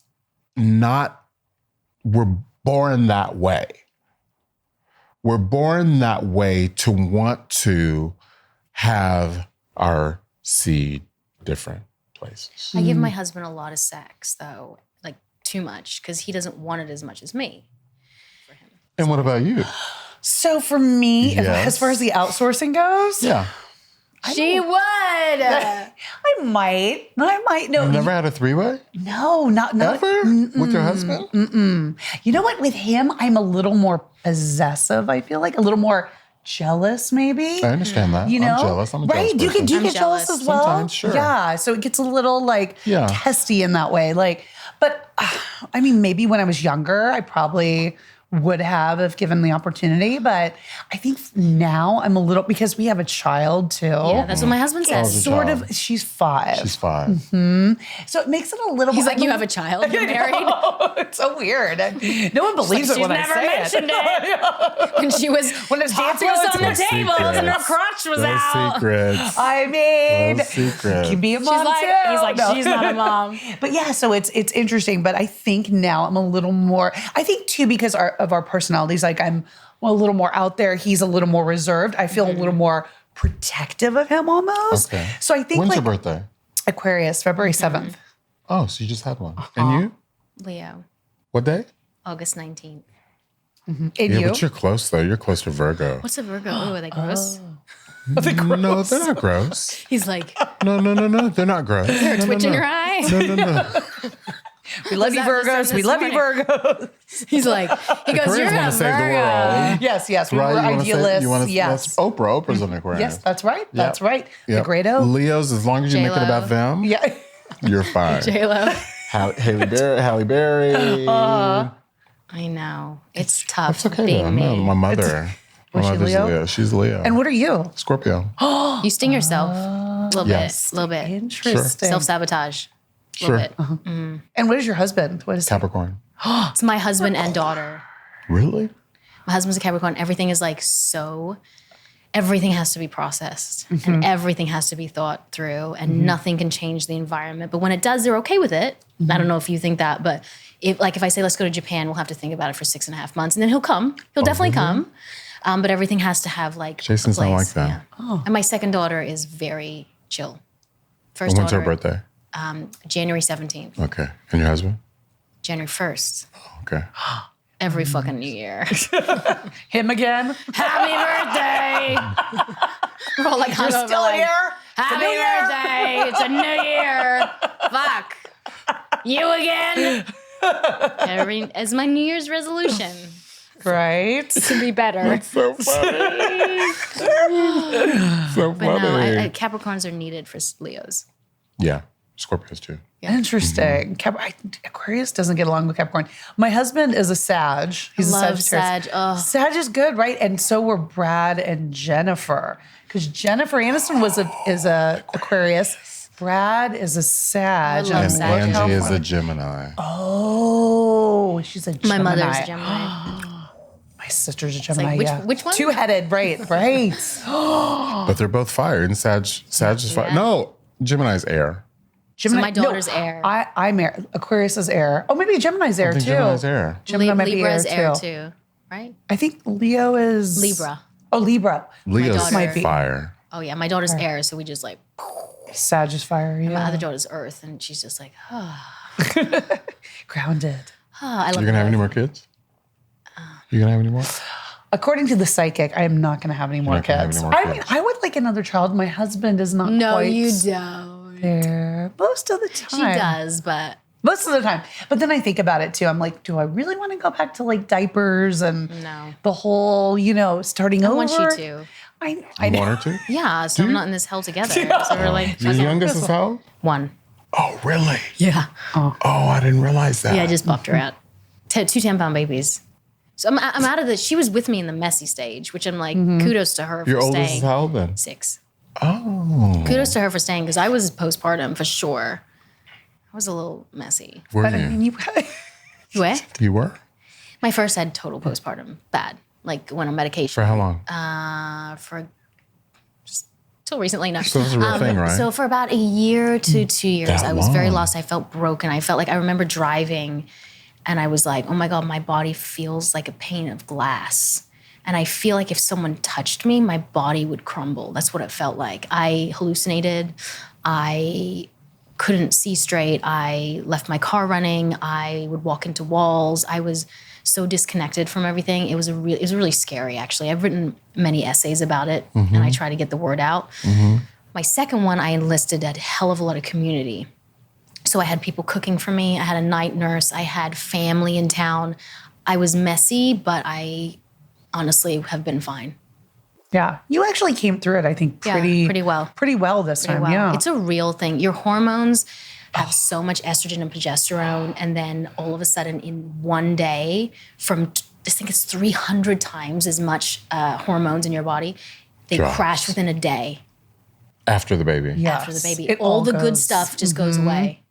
not, we're born that way. We're born that way to want to have our seed different places. I give my husband a lot of sex, though, like too much, because he doesn't want it as much as me. And what about you? So for me, Yes. as far as the outsourcing goes, Yeah. She would. I might. No, You've never had a three-way? no, not Ever? With your husband? You know what? With him, I'm a little more possessive. I feel like a little more jealous, maybe. I understand that. You know, I'm jealous. I'm a jealous right? Do person. you I'm get jealous jealous. as well? Sometimes, sure. Yeah. So it gets a little Yeah. testy in that way. But I mean, maybe when I was younger, I probably would have if given the opportunity. But I think now I'm a little, because we have a child too. Yeah, that's what my husband says. Sort of. She's 5. She's 5. So it makes it a little. He's like, you have a child, you're married. It's so weird. No one believes it when I say it. She's never mentioned it. When she was When it's top dancing was on the Those table and her secrets. crotch was Those out. secrets. I mean, Those secrets. you can be a She's mom like, too. he's like, No. she's not a mom. But yeah, so it's interesting. But I think now I'm a little more. I think too because of our personalities. Like I'm a little more out there. He's a little more reserved. I feel a little more protective of him almost. Okay. So I think When's like your birthday? Aquarius, February 7th. Oh, so you just had one. And you? Leo, What day? August 19th. And Yeah, you? but you're close though. You're close to Virgo. What's a Virgo? Oh, are they gross? No, they're not gross. He's like, No, they're not gross. a twitch in your eye. No. We love you, that the Virgos. sun We this love you, morning? Virgos. He's like, he goes, Koreans you're want a to save the Virgo. world. Yes. We Right? were You wanna idealists. Yes. That's Oprah. Oprah's an Aquarius. Yes, that's right. That's right. Yep. The great O. Leos, as long as you make it J-Lo. about them, Yeah. you're fine. J-Lo. Halle Berry. I know. It's tough It's okay being though. me. No, my mother. My Was she mother's Leo? She's Leo. And what are you? Scorpio. You sting yourself a little Yes. bit. A little bit. Interesting. Self-sabotage. A Sure. little bit. And what is your husband? What is Capricorn. It's my husband and daughter. Really? My husband's a Capricorn. Everything is like so everything has to be processed and everything has to be thought through and nothing can change the environment. But when it does, they're okay with it. I don't know if you think that, but if I say, let's go to Japan, we'll have to think about it for 6.5 months and then he'll come. He'll definitely come. But everything has to have like Jason's not like that. Yeah. Oh. And my second daughter is very chill. First when's her birthday? January 17th. Okay. And your husband? January 1st. Okay. Every fucking New Year. Him again? Happy birthday. We're all like, you're still like, here? Happy birthday. It's a new year. Fuck. You again? As my New Year's resolution. Right. To be better. That's so funny. So funny. But no, Capricorns are needed for Leos. Yeah. Scorpios too. Yeah. Interesting. Aquarius doesn't get along with Capricorn. My husband is a Sag. He's a Sagittarius. Sag. Sag is good, right? And so were Brad and Jennifer. Because Jennifer Aniston is a Aquarius. Brad is a Sag. I love And Sag. Angie is a Gemini. Oh, she's a Gemini. My mother's a Gemini. My sister's a Gemini, like, which one? Two-headed, right. But they're both fire. And Sag is fire. Yeah. No, Gemini's air. Gemini, So my daughter's air. I'm air. Aquarius is air. Oh, maybe Gemini's air, I think too. Gemini's air. Gemini might be Libra's air, air too. too, right? I think Leo is... Libra. Oh, Libra. Leo's daughter- Might be. fire. Oh yeah, my daughter's air, so we just like, Sag is fire, my yeah. other daughter's earth, and she's just like, Grounded. I love You're going to have her. any more kids? You going to have any more? According to the psychic, I am not going to have any more not gonna have kids. any more I mean, kids. I would like another child. My husband is not No, quite you don't. there most of the She time. does, but Most of the time. But then I think about it too. I'm like, do I really want to go back to like diapers and No. the whole, starting over? I want you to. I know. One or two? Yeah, so I'm not in this hell together. So we're like, Your youngest is how old? one. Oh, really? Yeah. Oh, I didn't realize that. Yeah, I just popped her out. Two 10-pound babies. So I'm out of the, she was with me in the messy stage, which I'm like, kudos to her Your for oldest staying. is how old then? 6. Oh. Kudos to her for staying because I was postpartum for sure. I was a little messy. Were But I you? mean, What? You were? My first had total postpartum, bad. Like went on medication For how long? for just till recently. No. So this is a real thing, right? So for about a year to 2 years, That I was very long. lost. I felt broken. I felt like I remember driving and I was like, oh my God, my body feels like a pane of glass. And I feel like if someone touched me, my body would crumble. That's what it felt like. I hallucinated. I couldn't see straight. I left my car running. I would walk into walls. I was so disconnected from everything. It was really scary, actually. I've written many essays about it, and I try to get the word out. My second one, I enlisted a hell of a lot of community. So I had people cooking for me. I had a night nurse. I had family in town. I was messy, but I honestly have been fine. yeah. You actually came through it, I think, Yeah, pretty well. Pretty well this time, Well, yeah. it's a real thing. Your hormones have so much estrogen and progesterone, and then all of a sudden in one day, from I think it's 300 times as much hormones in your body, they Drops. crash within a day After the baby. Yes. after the baby. It All the good goes. stuff just goes away.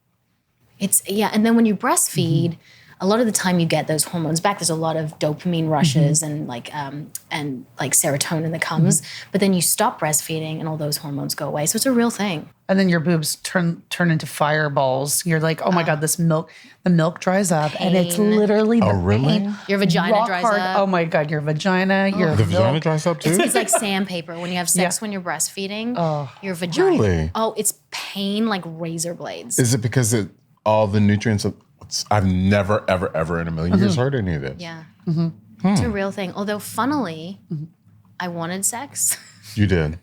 And then when you breastfeed, a lot of the time you get those hormones back. There's a lot of dopamine rushes and like serotonin that comes. But then you stop breastfeeding and all those hormones go away. So it's a real thing. And then your boobs turn into fireballs. You're like, oh my God, the milk dries up. And it's Pain. literally the Oh, really? pain. Your vagina Rock dries hard. up. Oh my God, your vagina, your The vagina milk. dries up too? It's like sandpaper. When you have sex when you're breastfeeding, your vagina. Really? Oh, it's pain like razor blades. Is it because all the nutrients I've never, ever, ever in a million years heard any of this. Yeah. It's a real thing. Although, funnily, I wanted sex, You did.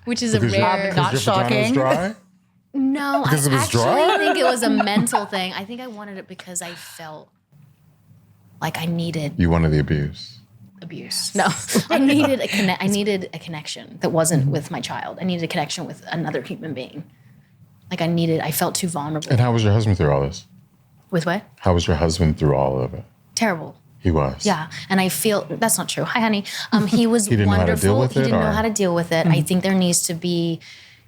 which is a Because rare. Not your vagina was shocking. dry? No, I Because it was actually dry? think it was a mental thing. I think I wanted it because I felt like I needed You wanted the abuse. abuse. No, I needed I needed a connection that wasn't with my child. I needed a connection with another human being. Like I felt too vulnerable. And how was your husband through all this? With what? How was your husband through all of it? Terrible. He was. Yeah, and I feel that's not true. Hi, honey. He was He didn't know how to wonderful. deal with He it, didn't know or- how to deal with it. I think there needs to be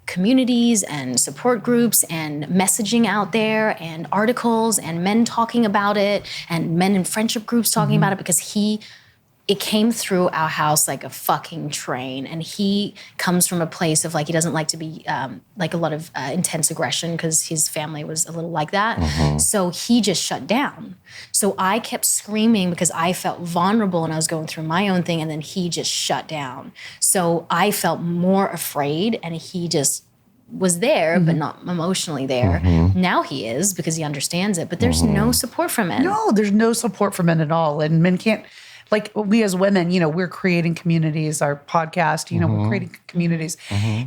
communities and support groups and messaging out there and articles and men talking about it and men in friendship groups talking about it because he it came through our house like a fucking train. And he comes from a place of like, he doesn't like to be like a lot of intense aggression because his family was a little like that. So he just shut down. So I kept screaming because I felt vulnerable and I was going through my own thing. And then he just shut down. So I felt more afraid and he just was there, but not emotionally there. Now he is because he understands it, but there's no support from men. No, there's no support for men at all. And men can't, like we as women, you know, we're creating communities, our podcast, you know, we're creating communities.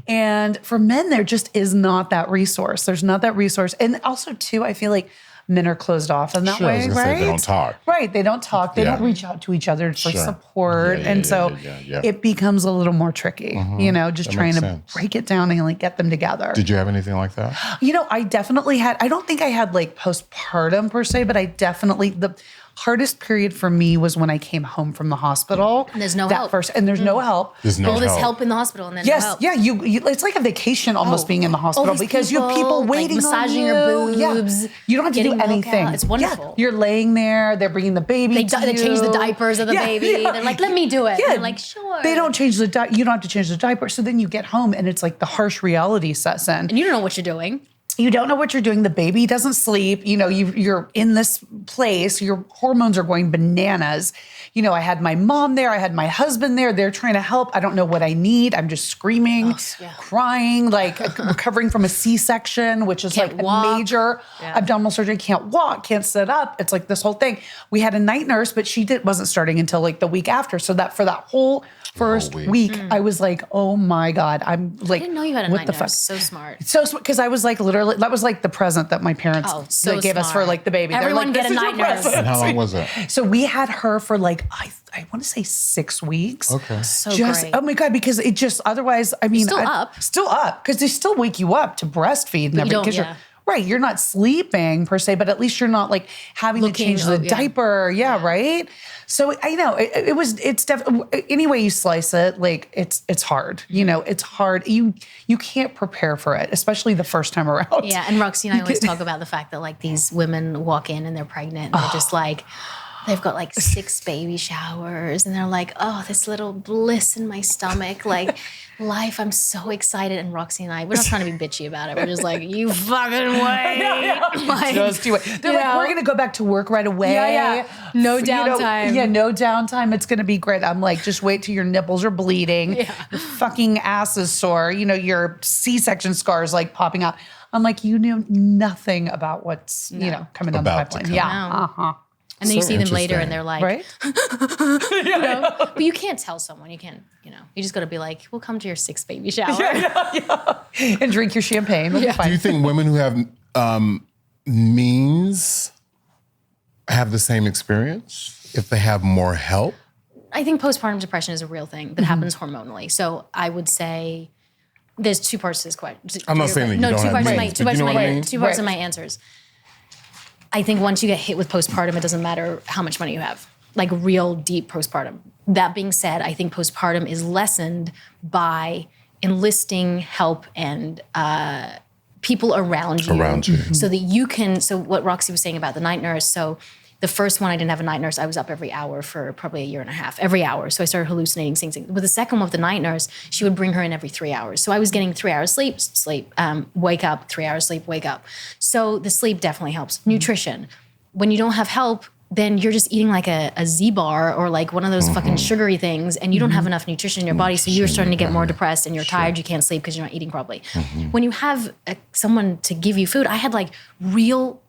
And for men, there just is not that resource. There's not that resource. And also too, I feel like men are closed off in that way, right? They don't talk. Right. They don't talk. They don't reach out to each other for support. And so it becomes a little more tricky, you know, just trying to break it down and like get them together. Did you have anything like that? You know, I definitely had, I don't think I had like postpartum per se, but I definitely, the hardest period for me was when I came home from the hospital. And there's no help. And there's no help. There's no All this help. help in the hospital and then Yes, no help. yeah, you it's like a vacation almost being in the hospital because you have people waiting like, massaging on you. your boobs. You don't have to do getting milk anything. out. It's wonderful. Yeah, you're laying there. They're bringing the baby. They to you. change the diapers of the baby. Yeah. They're like, let me do it. Yeah. They're like, sure. They don't change the you don't have to change the diaper. So then you get home and it's like the harsh reality sets in. And you don't know what you're doing. You don't know what you're doing. The baby doesn't sleep. You know, you're in this place. Your hormones are going bananas. You know, I had my mom there. I had my husband there. They're trying to help. I don't know what I need. I'm just screaming, crying, like recovering from a C-section, which is Can't like walk. a major abdominal surgery. Can't walk, can't sit up. It's like this whole thing. We had a night nurse, but she wasn't starting until like the week after. So that for that whole first week, I was like, oh my God. I'm like, I didn't know you had a what night the nurse. fuck? So smart. So, because I was like, literally, that was like the present that my parents gave us for like the baby. Everyone They're get like, a "This is night your nurse." present." And how long was it? So we had her for like, I want to say 6 weeks. Okay. So Just, great. oh my God, because it just, otherwise, I mean. Still up. Because they still wake you up to breastfeed and everything. 'Cause you're- Right, you're not sleeping per se, but at least you're not like having to change the diaper. Yeah, right. So I know it's definitely any way you slice it, like it's hard. You know, it's hard. You can't prepare for it, especially the first time around. Yeah, and Roxy and I always talk about the fact that like these women walk in and they're pregnant and they're just like, they've got like 6 baby showers and they're like, oh, this little bliss in my stomach, like life, I'm so excited. And Roxy and I, we're not trying to be bitchy about it. We're just like, you fucking wait. Like, Just do it. They're like, we're gonna go back to work right away. Yeah. No downtime. No downtime. It's gonna be great. I'm like, just wait till your nipples are bleeding. Your fucking ass is sore. You know, your C-section scars like popping out. I'm like, you knew nothing about what's you know coming down the pipeline. Yeah. And then you see them later and they're like, right? you know, but you can't tell someone. You can't, you know, you just got to be like, we'll come to your 6th baby shower. And drink your champagne. Do you think women who have means have the same experience if they have more help? I think postpartum depression is a real thing that happens hormonally. So I would say there's 2 parts to this question. I'm not saying that you don't have means, but you know what I mean? 2 parts of my answers. I think once you get hit with postpartum, it doesn't matter how much money you have, like real deep postpartum. That being said, I think postpartum is lessened by enlisting help and people around you. So that you can, so what Roxy was saying about the night nurse, so the first one, I didn't have a night nurse. I was up every hour for probably a year and a half, every hour. So I started hallucinating, seeing things. With the second one with the night nurse, she would bring her in every 3 hours. So I was getting 3 hours sleep, wake up, 3 hours sleep, wake up. So the sleep definitely helps. Nutrition. When you don't have help, then you're just eating like a Z-bar or like one of those fucking sugary things and you don't have enough nutrition in your body. So you're starting to get more depressed and you're tired. You can't sleep because you're not eating properly. When you have someone to give you food, I had like real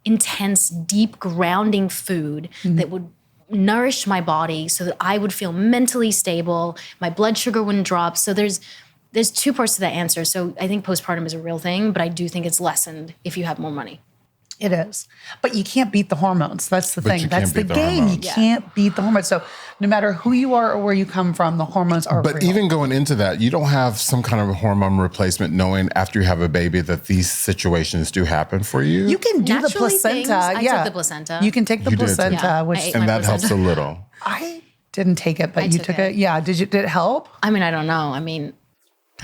intense, deep, grounding food that would nourish my body so that I would feel mentally stable, my blood sugar wouldn't drop. So there's 2 parts to that answer. So I think postpartum is a real thing, but I do think it's lessened if you have more money. It is. But you can't beat the hormones. That's the thing. That's the game. Hormones. You can't beat the hormones. So no matter who you are or where you come from, the hormones are But real. even going into that, you don't have some kind of a hormone replacement knowing after you have a baby that these situations do happen for you. You can do the Naturally placenta. things. I took the placenta. You can take the You did too. placenta, Yeah, which I ate and my that helps a placenta. little. I didn't take it, but I you took took it. it. Yeah. Did it help? I mean, I don't know. I mean,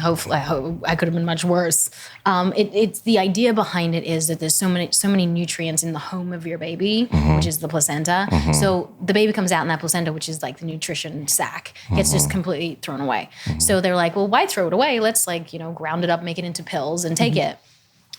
Hopefully, I could have been much worse. It's the idea behind it is that there's so many nutrients in the home of your baby, which is the placenta. So the baby comes out in that placenta, which is like the nutrition sack, gets just completely thrown away. So they're like, well, why throw it away? Let's ground it up, make it into pills, and take it.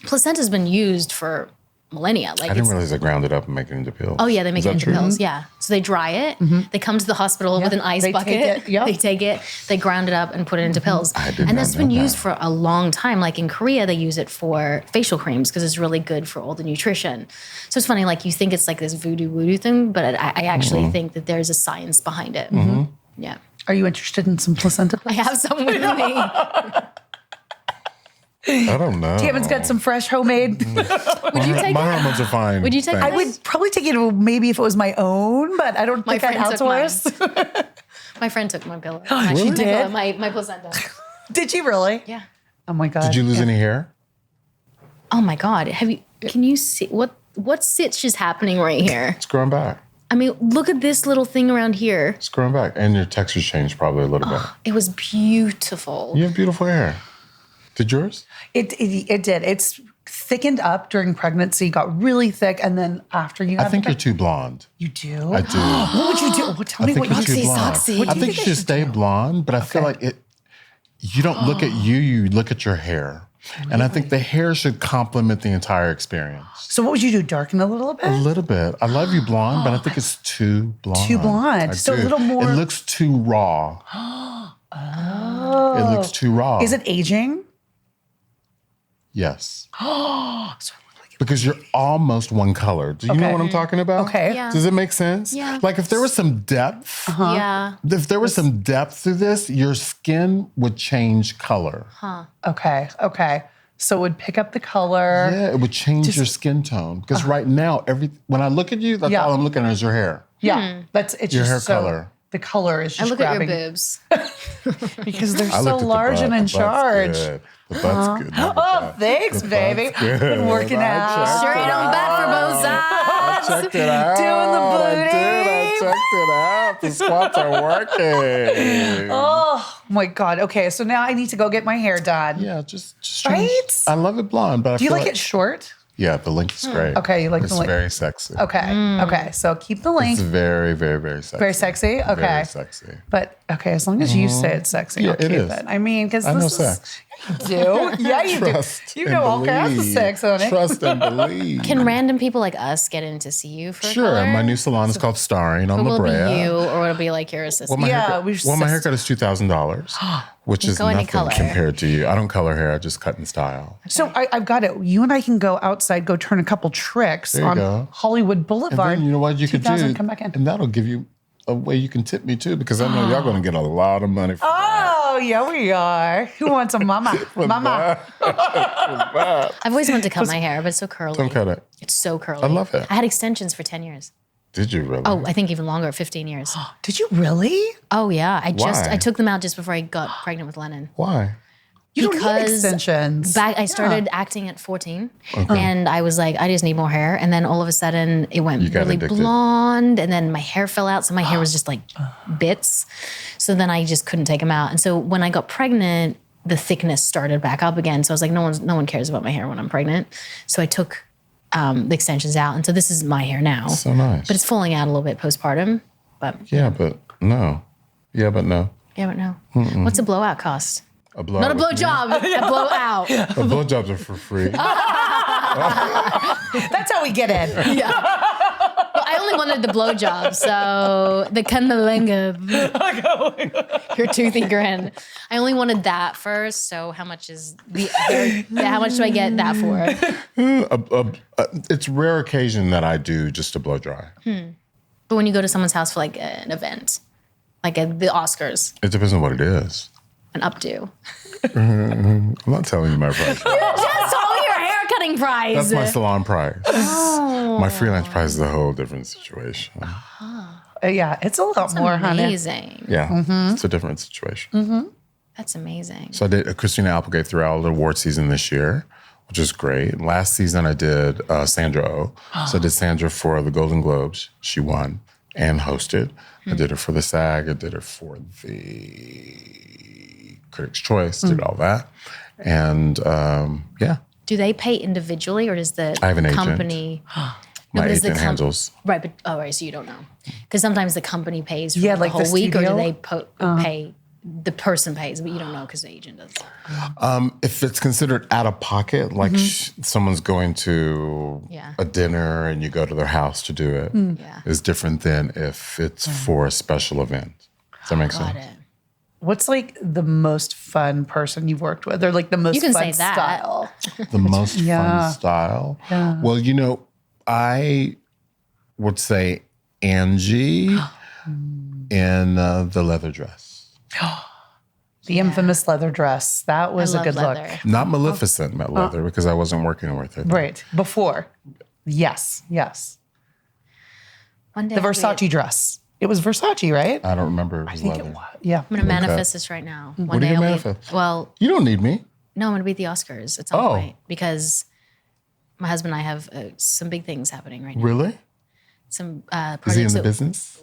Placenta's been used for millennia. I didn't realize they ground it up and make it into pills. Oh yeah, they make it into pills. Yeah, so they dry it. They come to the hospital with an ice bucket. They take it. They ground it up and put it into pills. And that's been used for a long time. Like in Korea, they use it for facial creams because it's really good for all the nutrition. So it's funny. Like you think it's like this voodoo thing, but I actually think that there's a science behind it. Yeah. Are you interested in some placenta? I have some with me. I don't know. Taman's got some fresh homemade. Would you take my it? hormones are fine. Would you take it? I would probably take it maybe if it was my own, but I don't think I'd outsource. My friend took my pillow. She did? My placenta. Did you really? Yeah. Oh my God. Did you lose any hair? Oh my God. Can you see what sitch is happening right here? It's growing back. I mean, look at this little thing around here. It's growing back. And your texture changed probably a little bit. It was beautiful. You have beautiful hair. Did yours? It did. It's thickened up during pregnancy, got really thick, and then after you. I think you're too blonde. You do? I do. What would you do? Well, tell me what you too do. blonde. I think you should stay blonde, but I feel like you don't look at you look at your hair. Really? And I think the hair should complement the entire experience. So what would you do? Darken a little bit? A little bit. I love you blonde, but I think it's too blonde. Too blonde. So a little more. It looks too raw. It looks too raw. Is it aging? Yes. Because you're almost one color. Do you know what I'm talking about? Okay. Yeah. Does it make sense? Yeah. Like if there was some depth, Yeah. if there was some depth to this, your skin would change color. Okay. So it would pick up the color. Yeah, it would change your skin tone. Because right now, when I look at you, that's all I'm looking at is your hair. Yeah. It's Your just hair so, color. The color is just I look grabbing. at your boobs. Because they're I so looked at large the and butt. in The butt's charge. good. The butt's good. Oh, thanks, baby. Been working out. Straight on back for both sides. I checked it out. Doing the booty. I checked it out. The squats are working. Oh my God. Okay, so now I need to go get my hair done. Yeah, just Right? I love it blonde, but Do you like it short? Yeah, the length is great. Okay, you like the length. It's very sexy. Okay. So keep the length. It's very, very, very sexy. Very sexy? Okay. Very sexy. But okay, as long as you say it's sexy, I'll Yeah, keep it is. it. I mean, because I know this is sex. you do. Yeah, you Trust do. You and know all kinds of believe. sex on it. Trust and believe. Can random people like us get in to see you for Sure. color? My new salon is called Starring on Will La it Brea. be you or will it be like your assistant? My Yeah, haircut, we've my just- haircut is $2,000, which is go any nothing color. compared to you. I don't color hair. I just cut in style. So I've got it. You and I can go outside, go turn a couple tricks There you on go. Hollywood And Boulevard. then you know what you could 2000, do? come back in. And that'll give you a way you can tip me too, because I know y'all going to get a lot of money for Oh, yeah, we are. Who wants a mama? Mama. I've always wanted to cut my hair, but it's so curly. Don't cut it. It's so curly. I love it. I had extensions for 10 years. Did you really? Oh, I think even longer, 15 years. Did you really? Oh, yeah. I Why? took them out just before I got pregnant with Lennon. Why? You don't need Because extensions. I started acting at 14 and I was like, I just need more hair. And then all of a sudden it went got really addicted. blonde and then my hair fell out. So my hair was just like bits. So then I just couldn't take them out. And so when I got pregnant, the thickness started back up again. So I was like, no one cares about my hair when I'm pregnant. So I took the extensions out. And so this is my hair now. So nice. But it's falling out a little bit postpartum. But Yeah, but no. Yeah, but no. yeah, but no. What's a blowout cost? A blowout Not a with me? blowjob, a blowout. Blowjobs are for free. That's how we get in. Yeah. Well, I only wanted the blowjob, so the cunnilingus, your toothy grin. I only wanted that first. So how much is how much do I get that for? It's rare occasion that I do just a blow dry. But when you go to someone's house for like an event, like at the Oscars, It depends on what it is. an updo. I'm not telling you my price. Just told me your haircutting price. That's my salon price. My freelance price is a whole different situation. Yeah, it's a lot more, honey. Amazing. Yeah, it's a different situation. That's amazing. So I did Christina Applegate throughout the award season this year, which is great. Last season I did Sandra Oh. So I did Sandra for the Golden Globes. She won and hosted. I did her for the SAG. I did her for the Critics' Choice, did all that. And yeah. Do they pay individually or does the I have an agent. company? My agent handles. Right, but right, so you don't know. Because sometimes the company pays for Yeah, the like whole the week, or do studio? they pay, the person pays, but you don't know because the agent does. If it's considered out of pocket, like someone's going to a dinner and you go to their house to do it, is different than if it's for a special event. Does that make sense? Got it. What's like the most fun person you've worked with, or like the most can fun say that. style? The most Yeah. fun style? Well, you know, I would say Angie in the leather dress. The infamous leather dress. That was a love good leather. look. Not Maleficent leather because I wasn't working with her. Right. Before. Yes. Yes. One day The I'll be- Versace dress. It was Versace, right? I don't remember. It was I think leather. it was. Yeah. I'm going to manifest this right now. One What are day you I'll manifest? be, well, You don't need me. no, I'm going to be at the Oscars at some Oh. point because my husband and I have some big things happening right now. Really? Some Is he in projects the that business?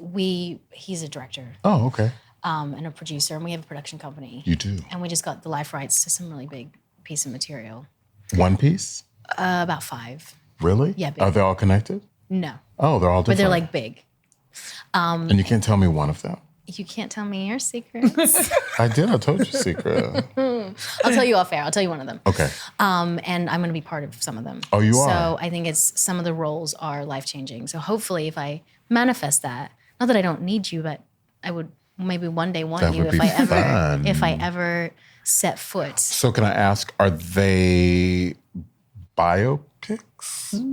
he's a director Oh, okay. and a producer, and we have a production company. You do. And we just got the life rights to some really big piece of material. One Piece? About 5. Really? Yeah, big. Are they all connected? No, Oh, they're all but different. they're like big. And you can't tell me one of them? You can't tell me your secrets. I did. I told you secret. I'll tell you off air. I'll tell you one of them. Okay. And I'm going to be part of some of them. Oh, you are? So I think it's some of the roles are life changing. So hopefully, if I manifest that, not that I don't need you, but I would maybe one day want That you would if be I fun. ever set foot. So can I ask, are they biopics?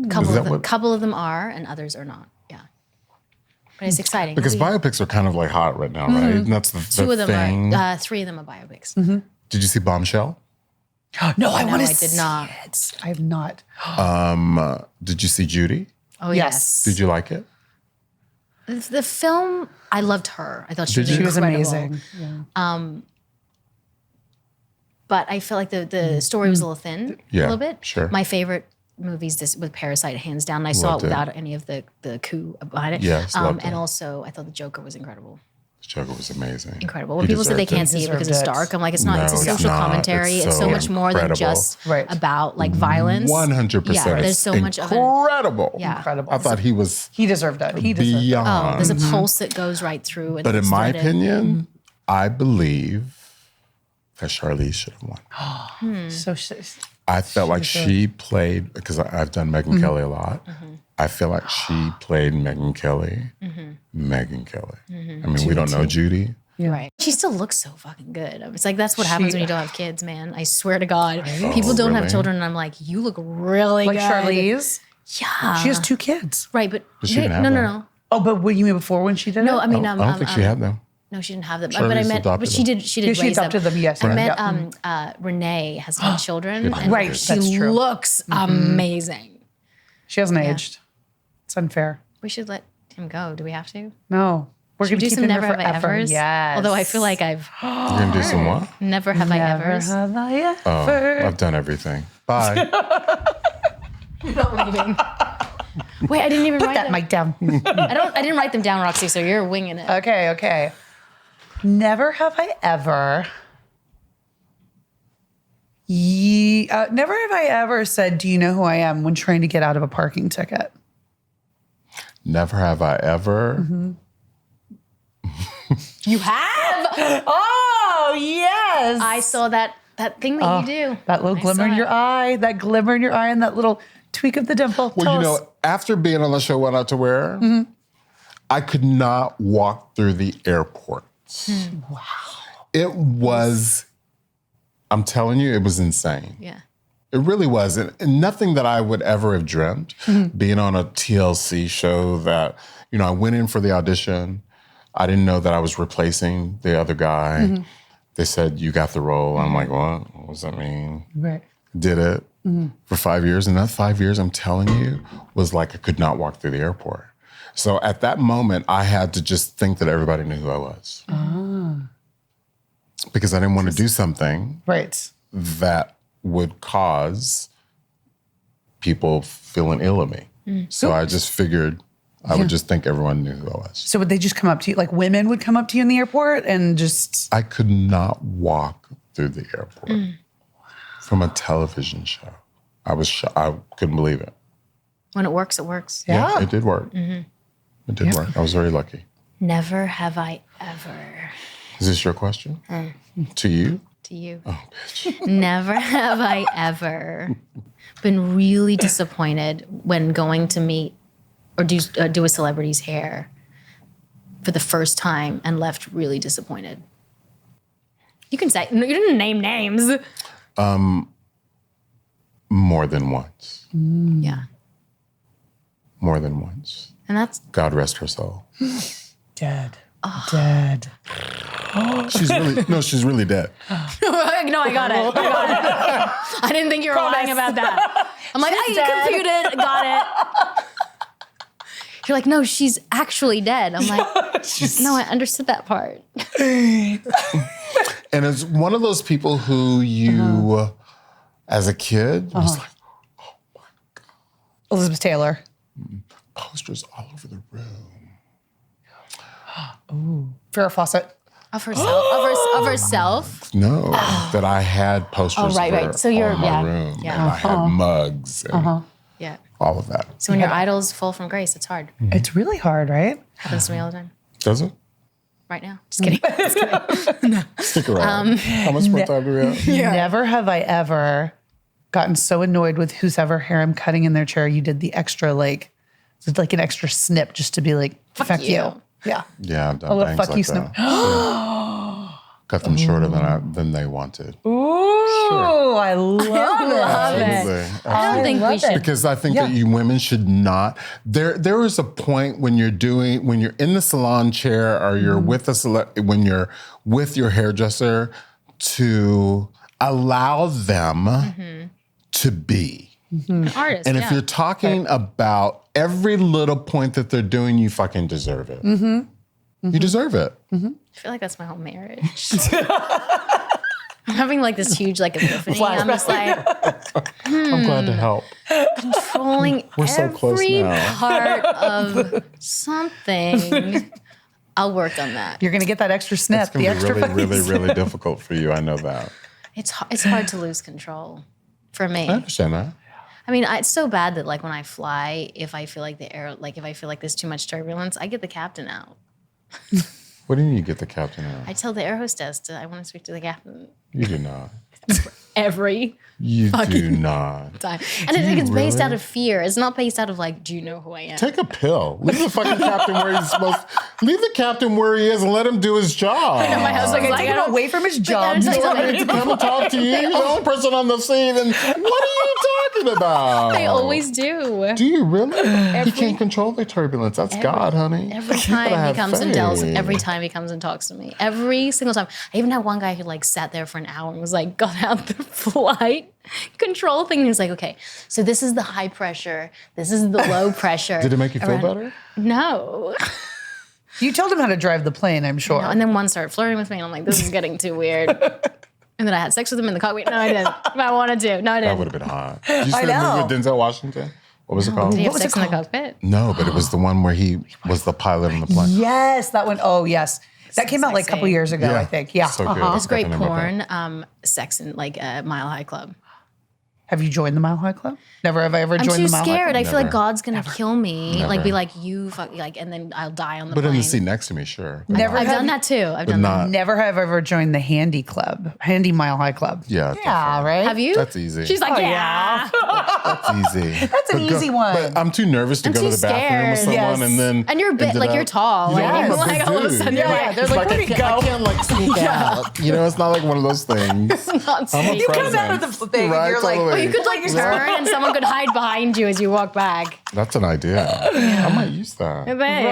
Couple of them are, and others are not. Yeah, but it's exciting Because biopics are kind of like hot right now, right? And that's the 2 of them thing. are 3 of them are biopics. Did you see Bombshell? No, I No, want to I did not. I have not. Did you see Judy? Oh Yes. Did you like it? The film, I loved her. I thought she Did was you? She was incredible. amazing. Yeah. But I felt like the story was a little thin a Yeah, little bit. sure. My favorite movies this with Parasite, hands down. And I saw Loved it it. without any of the coup behind it. Yes, loved and it. also I thought the Joker was incredible. Joker was amazing. Incredible. When He people say they deserved can't it. see it because it's Deserved it. dark, I'm like, it's not. It's a No, it's social not. commentary. It's It's so so much more than incredible. just Right. about like violence. 100%. Yeah, there's so much of it. Incredible. Yeah. Incredible. I thought he was He deserved it. He deserved it. beyond. Oh, there's a pulse that goes right through. And But in it's my threaded. opinion, I believe that Charlize should have won. So I felt like she played, because I've done Megyn Kelly a lot. I feel like she played Megyn Kelly. Megyn Kelly. I mean, we don't know Judy. Right. She still looks so fucking good. It's like that's what happens when you don't have kids, man. I swear to God. People don't have really? children, and I'm like, you look really like good. Charlize. Yeah. She has 2 kids. Right, but she didn't have no, them. Oh, but what you mean before when she did no. it? I mean, I don't think she had them. No, she didn't have them. Charlize But I meant, adopted but she them. did. She did Yeah, she raise adopted them, yes. I Right. met Renee has 10 children, and Right, she that's true. looks amazing. She hasn't aged. It's unfair. We should let him go. Do we have to? No. We're Should going we to do keep some him never there have I forever. ever's? Yes. Although I feel like I've You're going to do some what? never have I Never ever's. have I ever. Oh, I've done everything. Bye. Not leaving. Wait, I didn't even Put write that them. mic down. I didn't write them down, Roxy. So you're winging it. Okay. Never have I ever. Never have I ever said, "Do you know who I am?" when trying to get out of a parking ticket. Never have I ever. You have. Oh yes! I saw that thing that you do. That little I glimmer saw in your it. eye. That glimmer in your eye, and that little tweak of the dimple. Well, Tell you us. know, after being on the show What Not to Wear, I could not walk through the airport. Wow. It was, I'm telling you, it was insane. Yeah. It really was. And nothing that I would ever have dreamt, being on a TLC show that, you know, I went in for the audition. I didn't know that I was replacing the other guy. They said, you got the role. I'm like, what? What does that mean? Right. Did it for 5 years. And that 5 years, I'm telling you, was like I could not walk through the airport. So at that moment, I had to just think that everybody knew who I was. Because I didn't want to do something Right. that would cause people feeling ill of me. So I just figured I would just think everyone knew who I was. So would they just come up to you? Like women would come up to you in the airport and just. I could not walk through the airport from a television show. I couldn't believe it. When it works, it works. Yeah, it did work. It did work. I was very lucky. Never have I ever. Is this your question? To you? To you. Oh, bitch. Never have I ever been really disappointed when going to meet or do a celebrity's hair for the first time and left really disappointed. You can say, you didn't name names. More than once. Yeah. More than once. And that's... God rest her soul. Dead. Dead. She's really dead. No, I got it. I didn't think you were lying about that. I'm like, I computed, got it. You're like, no, she's actually dead. I'm like, no, I understood that part. And it's one of those people who you, as a kid, was like, oh my God. Elizabeth Taylor. Posters all over the room. Ooh. Farrah Fawcett. Of herself? Of herself? No, that I had posters right. So you're, in my room. Yeah. And I had mugs and Yeah. all of that. So when your idol's fall from grace, it's hard. It's really hard, right? Happens to me all the time. Does it? Right now. Just kidding. Just kidding. Stick around. How much more time do we have? Never have I ever gotten so annoyed with whose ever hair I'm cutting in their chair. You did the extra, like an extra snip just to be like, fuck you. Yeah. Yeah, I've done A little things fuck like you that. snip. Cut them shorter than they wanted. Ooh, I love it. Absolutely. I don't think we should. Because I think that you women should not. There is a point when you're in the salon chair or you're when you're with your hairdresser to allow them to be. An artist, And if you're talking about every little point that they're doing, you fucking deserve it. You deserve it. I feel like that's my whole marriage. I'm having like this huge like epiphany. I'm just like, I'm glad to help. controlling We're so close every now. part of something. I'll work on that. You're going to get that extra snip. It's going to be really difficult for you. I know that. It's hard to lose control for me. I understand that. I mean, it's so bad that like when I fly, if I feel like if I feel like there's too much turbulence, I get the captain out. What do you mean you get the captain out? I tell the air hostess I want to speak to the captain You do not. every You do not. time. And it's based out of fear. It's not based out of like, do you know who I am? Take a pill. Leave the fucking captain where he's supposed to. Leave the captain where he is and let him do his job. And my husband's like, Take him away from his job. But You want me to come and talk to you? You're the only person on the scene. And what are you talking about? I always do. Do you really? You can't control the turbulence. That's God, honey. Every You time gotta he have comes and tells, faith. every time he comes and talks to me, every single time. I even had one guy who like sat there for an hour and was like, got out the flight control thing. And he was like, okay, so this is the high pressure. This is the low pressure. Did it make you feel better? No. You told him how to drive the plane, I'm sure. And then one started flirting with me, and I'm like, this is getting too weird. And then I had sex with him in the cockpit. No, I didn't. But I wanted to. No, I That didn't. would have been hot. Did you see I that know. movie with Denzel Washington? What was it called? Did he have was sex it in the called? cockpit? No, but it was the one where he was the pilot on the plane. Yes, that one. Oh, yes. That came out like a couple Sexy. years ago, Yeah. I think. Yeah. So good. There's great Definitely about porn, sex in like a Mile High Club. Have you joined the Mile High Club? Never have I ever I'm joined too the Mile High scared. Club. I feel like Never. God's gonna kill me. Never. Like be like you fuck like, and then I'll die on the But plane. in the seat next to me, sure. Never I've have done that too. I've done that. not. Never have I ever joined the Handy Club, Handy Mile High Club. Yeah, Yeah, definitely. right? Have you? That's easy. She's like, Oh, yeah. That's easy. That's an easy one. But I'm too nervous to I'm go to too the bathroom with scared. someone Yes. and then. And you're a bit ended like up- you're tall. Like, Yeah, you're like all of a dude. sudden you're Yeah, like, they're like, where'd he I go? can't like sneak out. You know, it's not like one of those things. not I'm a safe. You come presence. out of the thing Right, and you're like, totally. Well, you could like turn and someone could hide behind you as you walk back. That's an idea. I might use that. Right?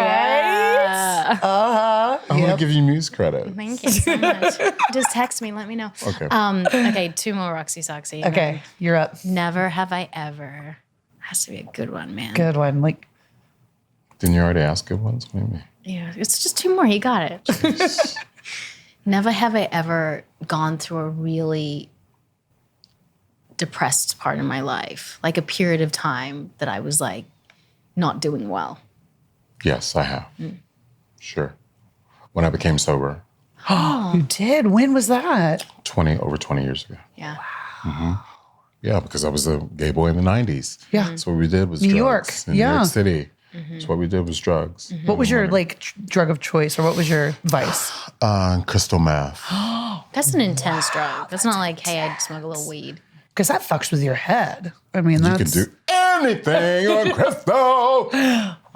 uh-huh. I want to give you muse credit. Thank you so much. Just text me, let me know. Okay. Okay, two more Roxy Soxy. Okay, you're up. Never have I ever. Has to be a good one, man. Good one. Like, Didn't you already ask good ones? Maybe. Yeah, it's just two more. You got it. Never have I ever gone through a really depressed part in my life, like a period of time that I was like not doing well. Yes, I have. Sure. When I became sober. You did? When was that? Over 20 years ago. Yeah. Yeah, because I was a gay boy in the 90s. Yeah. So what we did was New drugs. York. In New York City. So what we did was drugs. What was your drug of choice, or what was your vice? Crystal meth. That's an intense drug. That's not like, hey, I smoke a little weed. Because that fucks with your head. I mean, You can do anything on crystal.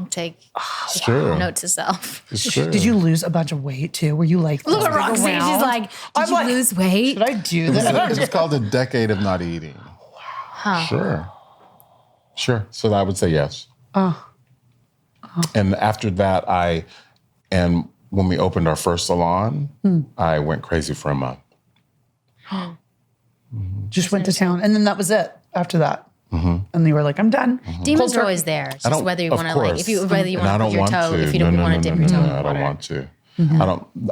Take It's true. note to self. It's true. Did you lose a bunch of weight too? Were you like, Look at Roxy. She's like, did you lose weight? Did I do that? It was called a decade of not eating. Huh. Sure. So I would say yes. And after that, when we opened our first salon, I went crazy for a month. Just went to town, and then that was it. After that, and you were like, "I'm done." Demons are always there. It's just whether you want to like, whether you want to put your toe, if you don't want to dip your toe in the I water. don't want to.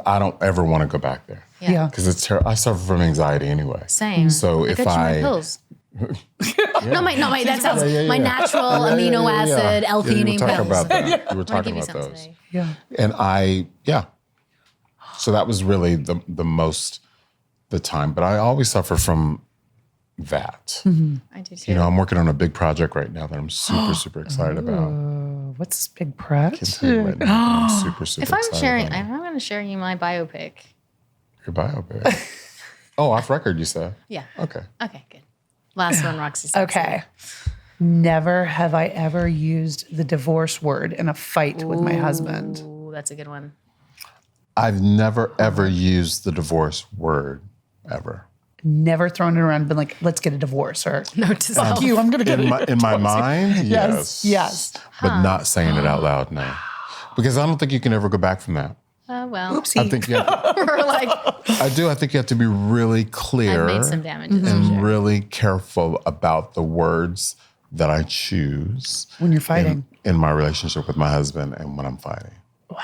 I don't ever want to go back there. Yeah. Because it's terrible. I suffer from anxiety anyway. Same. So I if got you my I pills. No, that sounds my natural amino acid L-theanine You were talking pills. about that. You were I'll talking give you about some those. today. Yeah. And so that was really the most the time. But I always suffer from that. I do too. You know, I'm working on a big project right now that I'm super excited about. What's this big project? Can't tell you right now, I'm super if I'm excited sharing, about it. I'm going to share you my biopic. Your biopic. Oh, off record, you said? Yeah. Okay. Okay, good. Last one, Roxy. Sexy. Okay. Never have I ever used the divorce word in a fight with my husband. Ooh, that's a good one. I've never, ever used the divorce word, ever. Never thrown it around and been like, let's get a divorce, or Note to self. fuck you, I'm going to get In my mind, Yes. Yes. But not saying it out loud, no. Because I don't think you can ever go back from that. Well, Oopsie. I think you have to, we're like, I think you have to be really clear I've made some damages. and really careful about the words that I choose when you're fighting. in my relationship with my husband and when I'm fighting. Wow.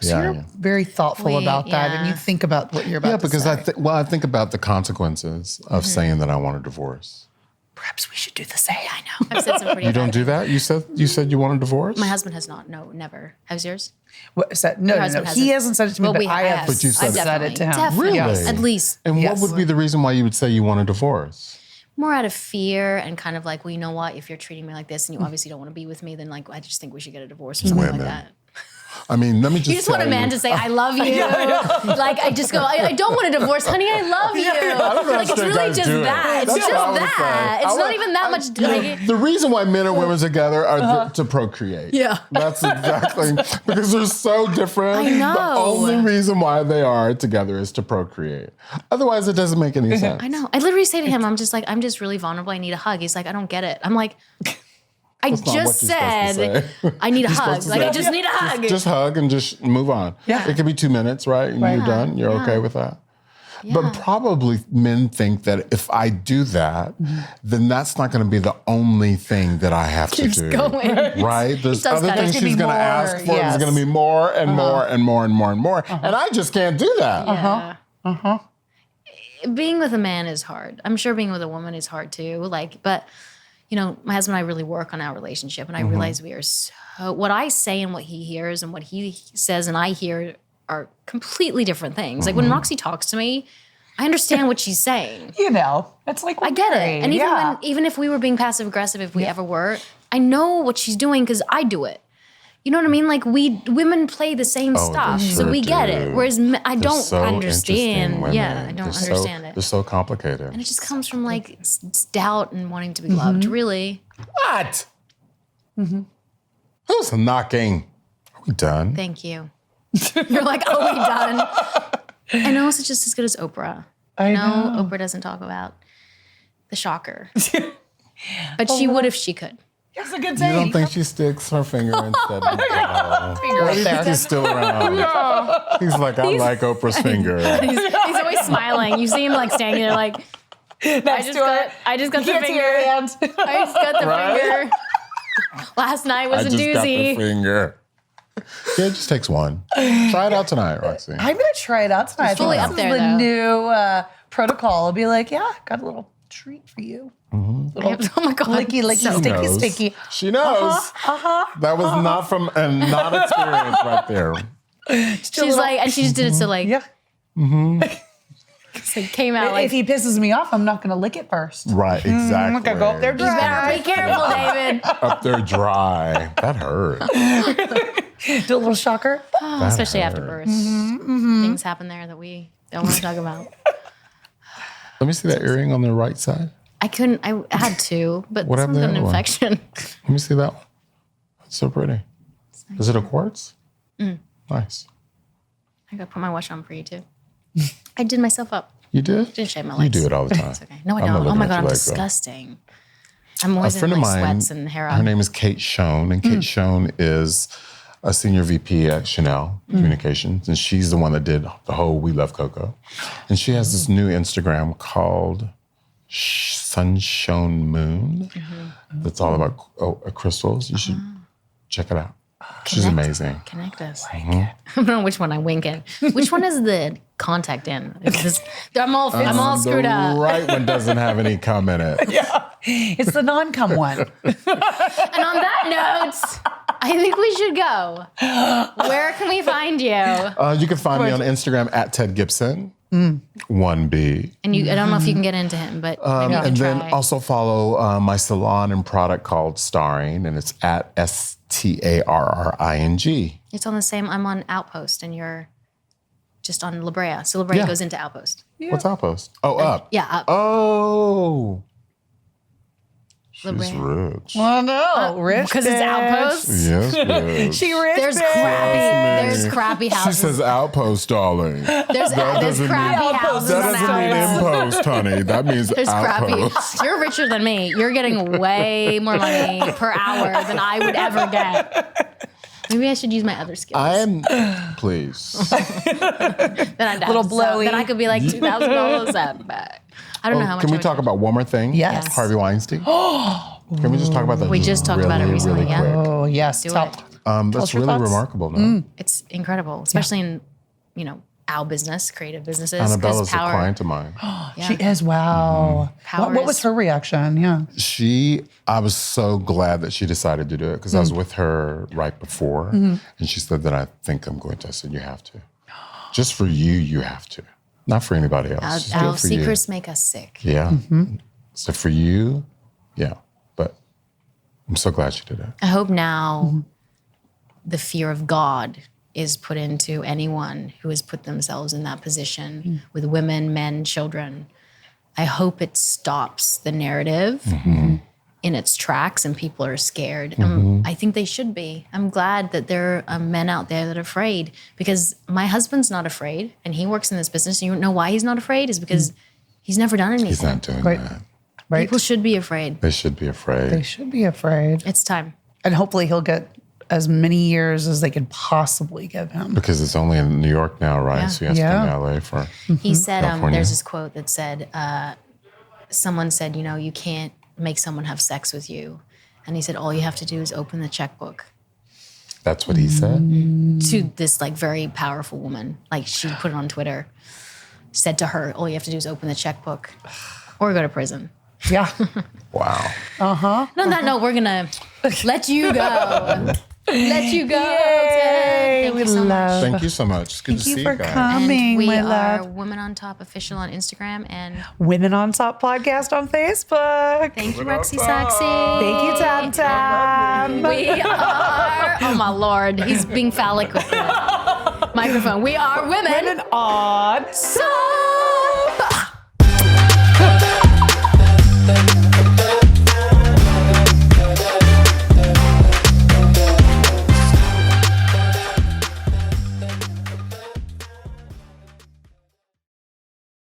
So you're very thoughtful about that, and you think about what you're about to because say. I think about the consequences of saying that I want a divorce. Perhaps we should do the same. I know. I've said some pretty. You don't do that? You said you want a divorce? My husband has not. No, never. How's yours? What is that? No. husband He hasn't said it to me, Well, but we I have. But you said I've said it to him. Definitely. Really? Yes, at least. And what would be the reason why you would say you want a divorce? More out of fear and kind of like, well, you know what? If you're treating me like this and you obviously don't want to be with me, then like, I just think we should get a divorce or something like that. I mean, let me just You just want a man to say, I love you. Like, I just go, I don't want a divorce, honey, I love you. Like, it's really just that. It's just that. It's not even that much. Like, the reason why men and women together are to procreate. Yeah. That's exactly, because they're so different. I know. The only reason why they are together is to procreate. Otherwise, it doesn't make any sense. I know. I literally say to him, I'm just really vulnerable. I need a hug. He's like, I don't get it. I'm like, I That's not just what you're supposed to said say. I need a You're hug. supposed to Like, say, I just need a hug. Just hug and just move on. Yeah. It could be 2 minutes, right? And you're done. You're okay with that. But probably men think that if I do that, then that's not going to be the only thing that I have to do. going. Right? There's does other kinda. things There's she's going to more, ask for. yes. There's going to be more and more and more and more and more. And I just can't do that. Being with a man is hard. I'm sure being with a woman is hard too. Like, but you know, my husband and I really work on our relationship, and I realize we are so. What I say and what he hears and what he says and I hear are completely different things. Like when Roxy talks to me, I understand what she's saying. You know, it's like I get it. And even if we were being passive aggressive, if we ever were, I know what she's doing because I do it. You know what I mean? Like women play the same stuff, so we get it. Whereas I don't so understand. interesting, Yeah, women. I don't They're understand it. They're so complicated. And it just comes from like doubt and wanting to be loved. Really. What? Who's knocking? Are we done? Thank you. You're like, are we done? I know it's just as good as Oprah. I know. Oprah doesn't talk about the shocker, but she would if she could. It's a good You saying. don't think she sticks her finger instead of Finger right there. He's still around. He's like, I like Oprah's finger. He's always smiling. You see him like standing there, like I just got the Can't see your finger. hand. I just got the Right? finger. Last night was I a just got the doozy. finger. Yeah, it just takes one. Try it out tonight, Roxy. I'm gonna try it out tonight. fully This up is there, the though. new protocol. I'll be like, yeah, got a little treat for you. Little Oh my god! licky, sticky, knows. sticky. She knows. That was not from and not experience right there. She's like, and she just did it so like, Yeah. So it came out like, if he pisses me off, I'm not going to lick it first. Right, exactly. I'm not going to go up there you dry. better be careful, David. Up there dry. That hurt. Do a little shocker. Oh, especially after birth. Things happen there that we don't want to talk about. Let me see that earring on the right side. I couldn't, I had to, but What happened someone to got an the other one? infection. Let me see that one. It's so pretty. Is it a quartz? Nice. I gotta put my watch on for you too. I did myself up. You did? Didn't shave my You legs. do it all the time. It's okay. No, I I'm not don't. Oh looking my at God, your I'm legs, though. disgusting. I'm A always in friend of like mine, sweats and hair her out. name is Kate Schoen, and Kate Schoen is a senior VP at Chanel Communications, and she's the one that did the whole We Love Coco. And she has this new Instagram called Sunshone Moon that's all about crystals. You should check it out. She's amazing. Connect us. I don't know which one I wink in. Which one is the contact in? I'm all screwed the up. right one doesn't have any cum in it. It's the non-cum one. And on that note, I think we should go. Where can we find you? You can find me on Instagram at Ted Gibson, 1B. And I don't know if you can get into him, but maybe you can And try. then also follow my salon and product called Starring, and it's at STARRING. It's on the same. I'm on Outpost, and you're just on La Brea. So La Brea Yeah. goes into Outpost. What's Outpost? Oh, up. Yeah, up. Oh. La She's Brea. rich. Oh, no. Rich Because it's bitch. Outpost. Yes, bitch. She rich There's bitch. there's crappy She houses. says outpost, darling. There's doesn't crappy mean- houses. That on doesn't mean Outpost. impost, honey. That means There's crappy. outpost. You're richer than me. You're getting way more money per hour than I would ever get. Maybe I should use my other skills. Please. Then I'd Little blowy. Then I could be like $2,000 that back. I don't know how much. Can we I would talk charge. about one more thing? Yes. Harvey Weinstein. Can we just talk about that? We just talked about it really, recently, really yeah. quick? Oh, yes. Do Tell- it. That's us your really thoughts. remarkable. No? It's incredible, especially in our business, creative businesses. 'cause Annabella's a power. client of mine. She is, wow. Power What was is- her reaction? Yeah. I was so glad that she decided to do it because I was with her right before, and she said that I think I'm going to. I said, you have to. Just for you, you have to. Not for anybody else. Just do Our it for secrets make us sick. you. Yeah. So for you, yeah. But I'm so glad she did it. I hope now the fear of God is put into anyone who has put themselves in that position with women, men, children. I hope it stops the narrative in its tracks and people are scared. I think they should be. I'm glad that there are men out there that are afraid because my husband's not afraid and he works in this business. You know why he's not afraid is because he's never done anything. He's not doing Right. that. Right. People should be afraid. They should be afraid. They should be afraid. It's time. And hopefully he'll get as many years as they could possibly give him. Because it's only in New York now, right? Yeah. So he has to Yeah. be in LA for. He said, California. there's this quote that said, someone said, you can't make someone have sex with you. And he said, all you have to do is open the checkbook. That's what he said. To this like very powerful woman. Like she put it on Twitter, said to her, all you have to do is open the checkbook or go to prison. Yeah. Wow. And on that note, we're gonna let you go. Let you go. Ted. Thank we you so much. love. Thank you so much. It's good Thank to you see for you guys. coming. And we my are love. Women on Top Official on Instagram. And Women on Top podcast on Facebook. thank you, Rexy Saxy. Thank you, Tam Tam. We are, oh my Lord, he's being phallic with the microphone. We are women Women on So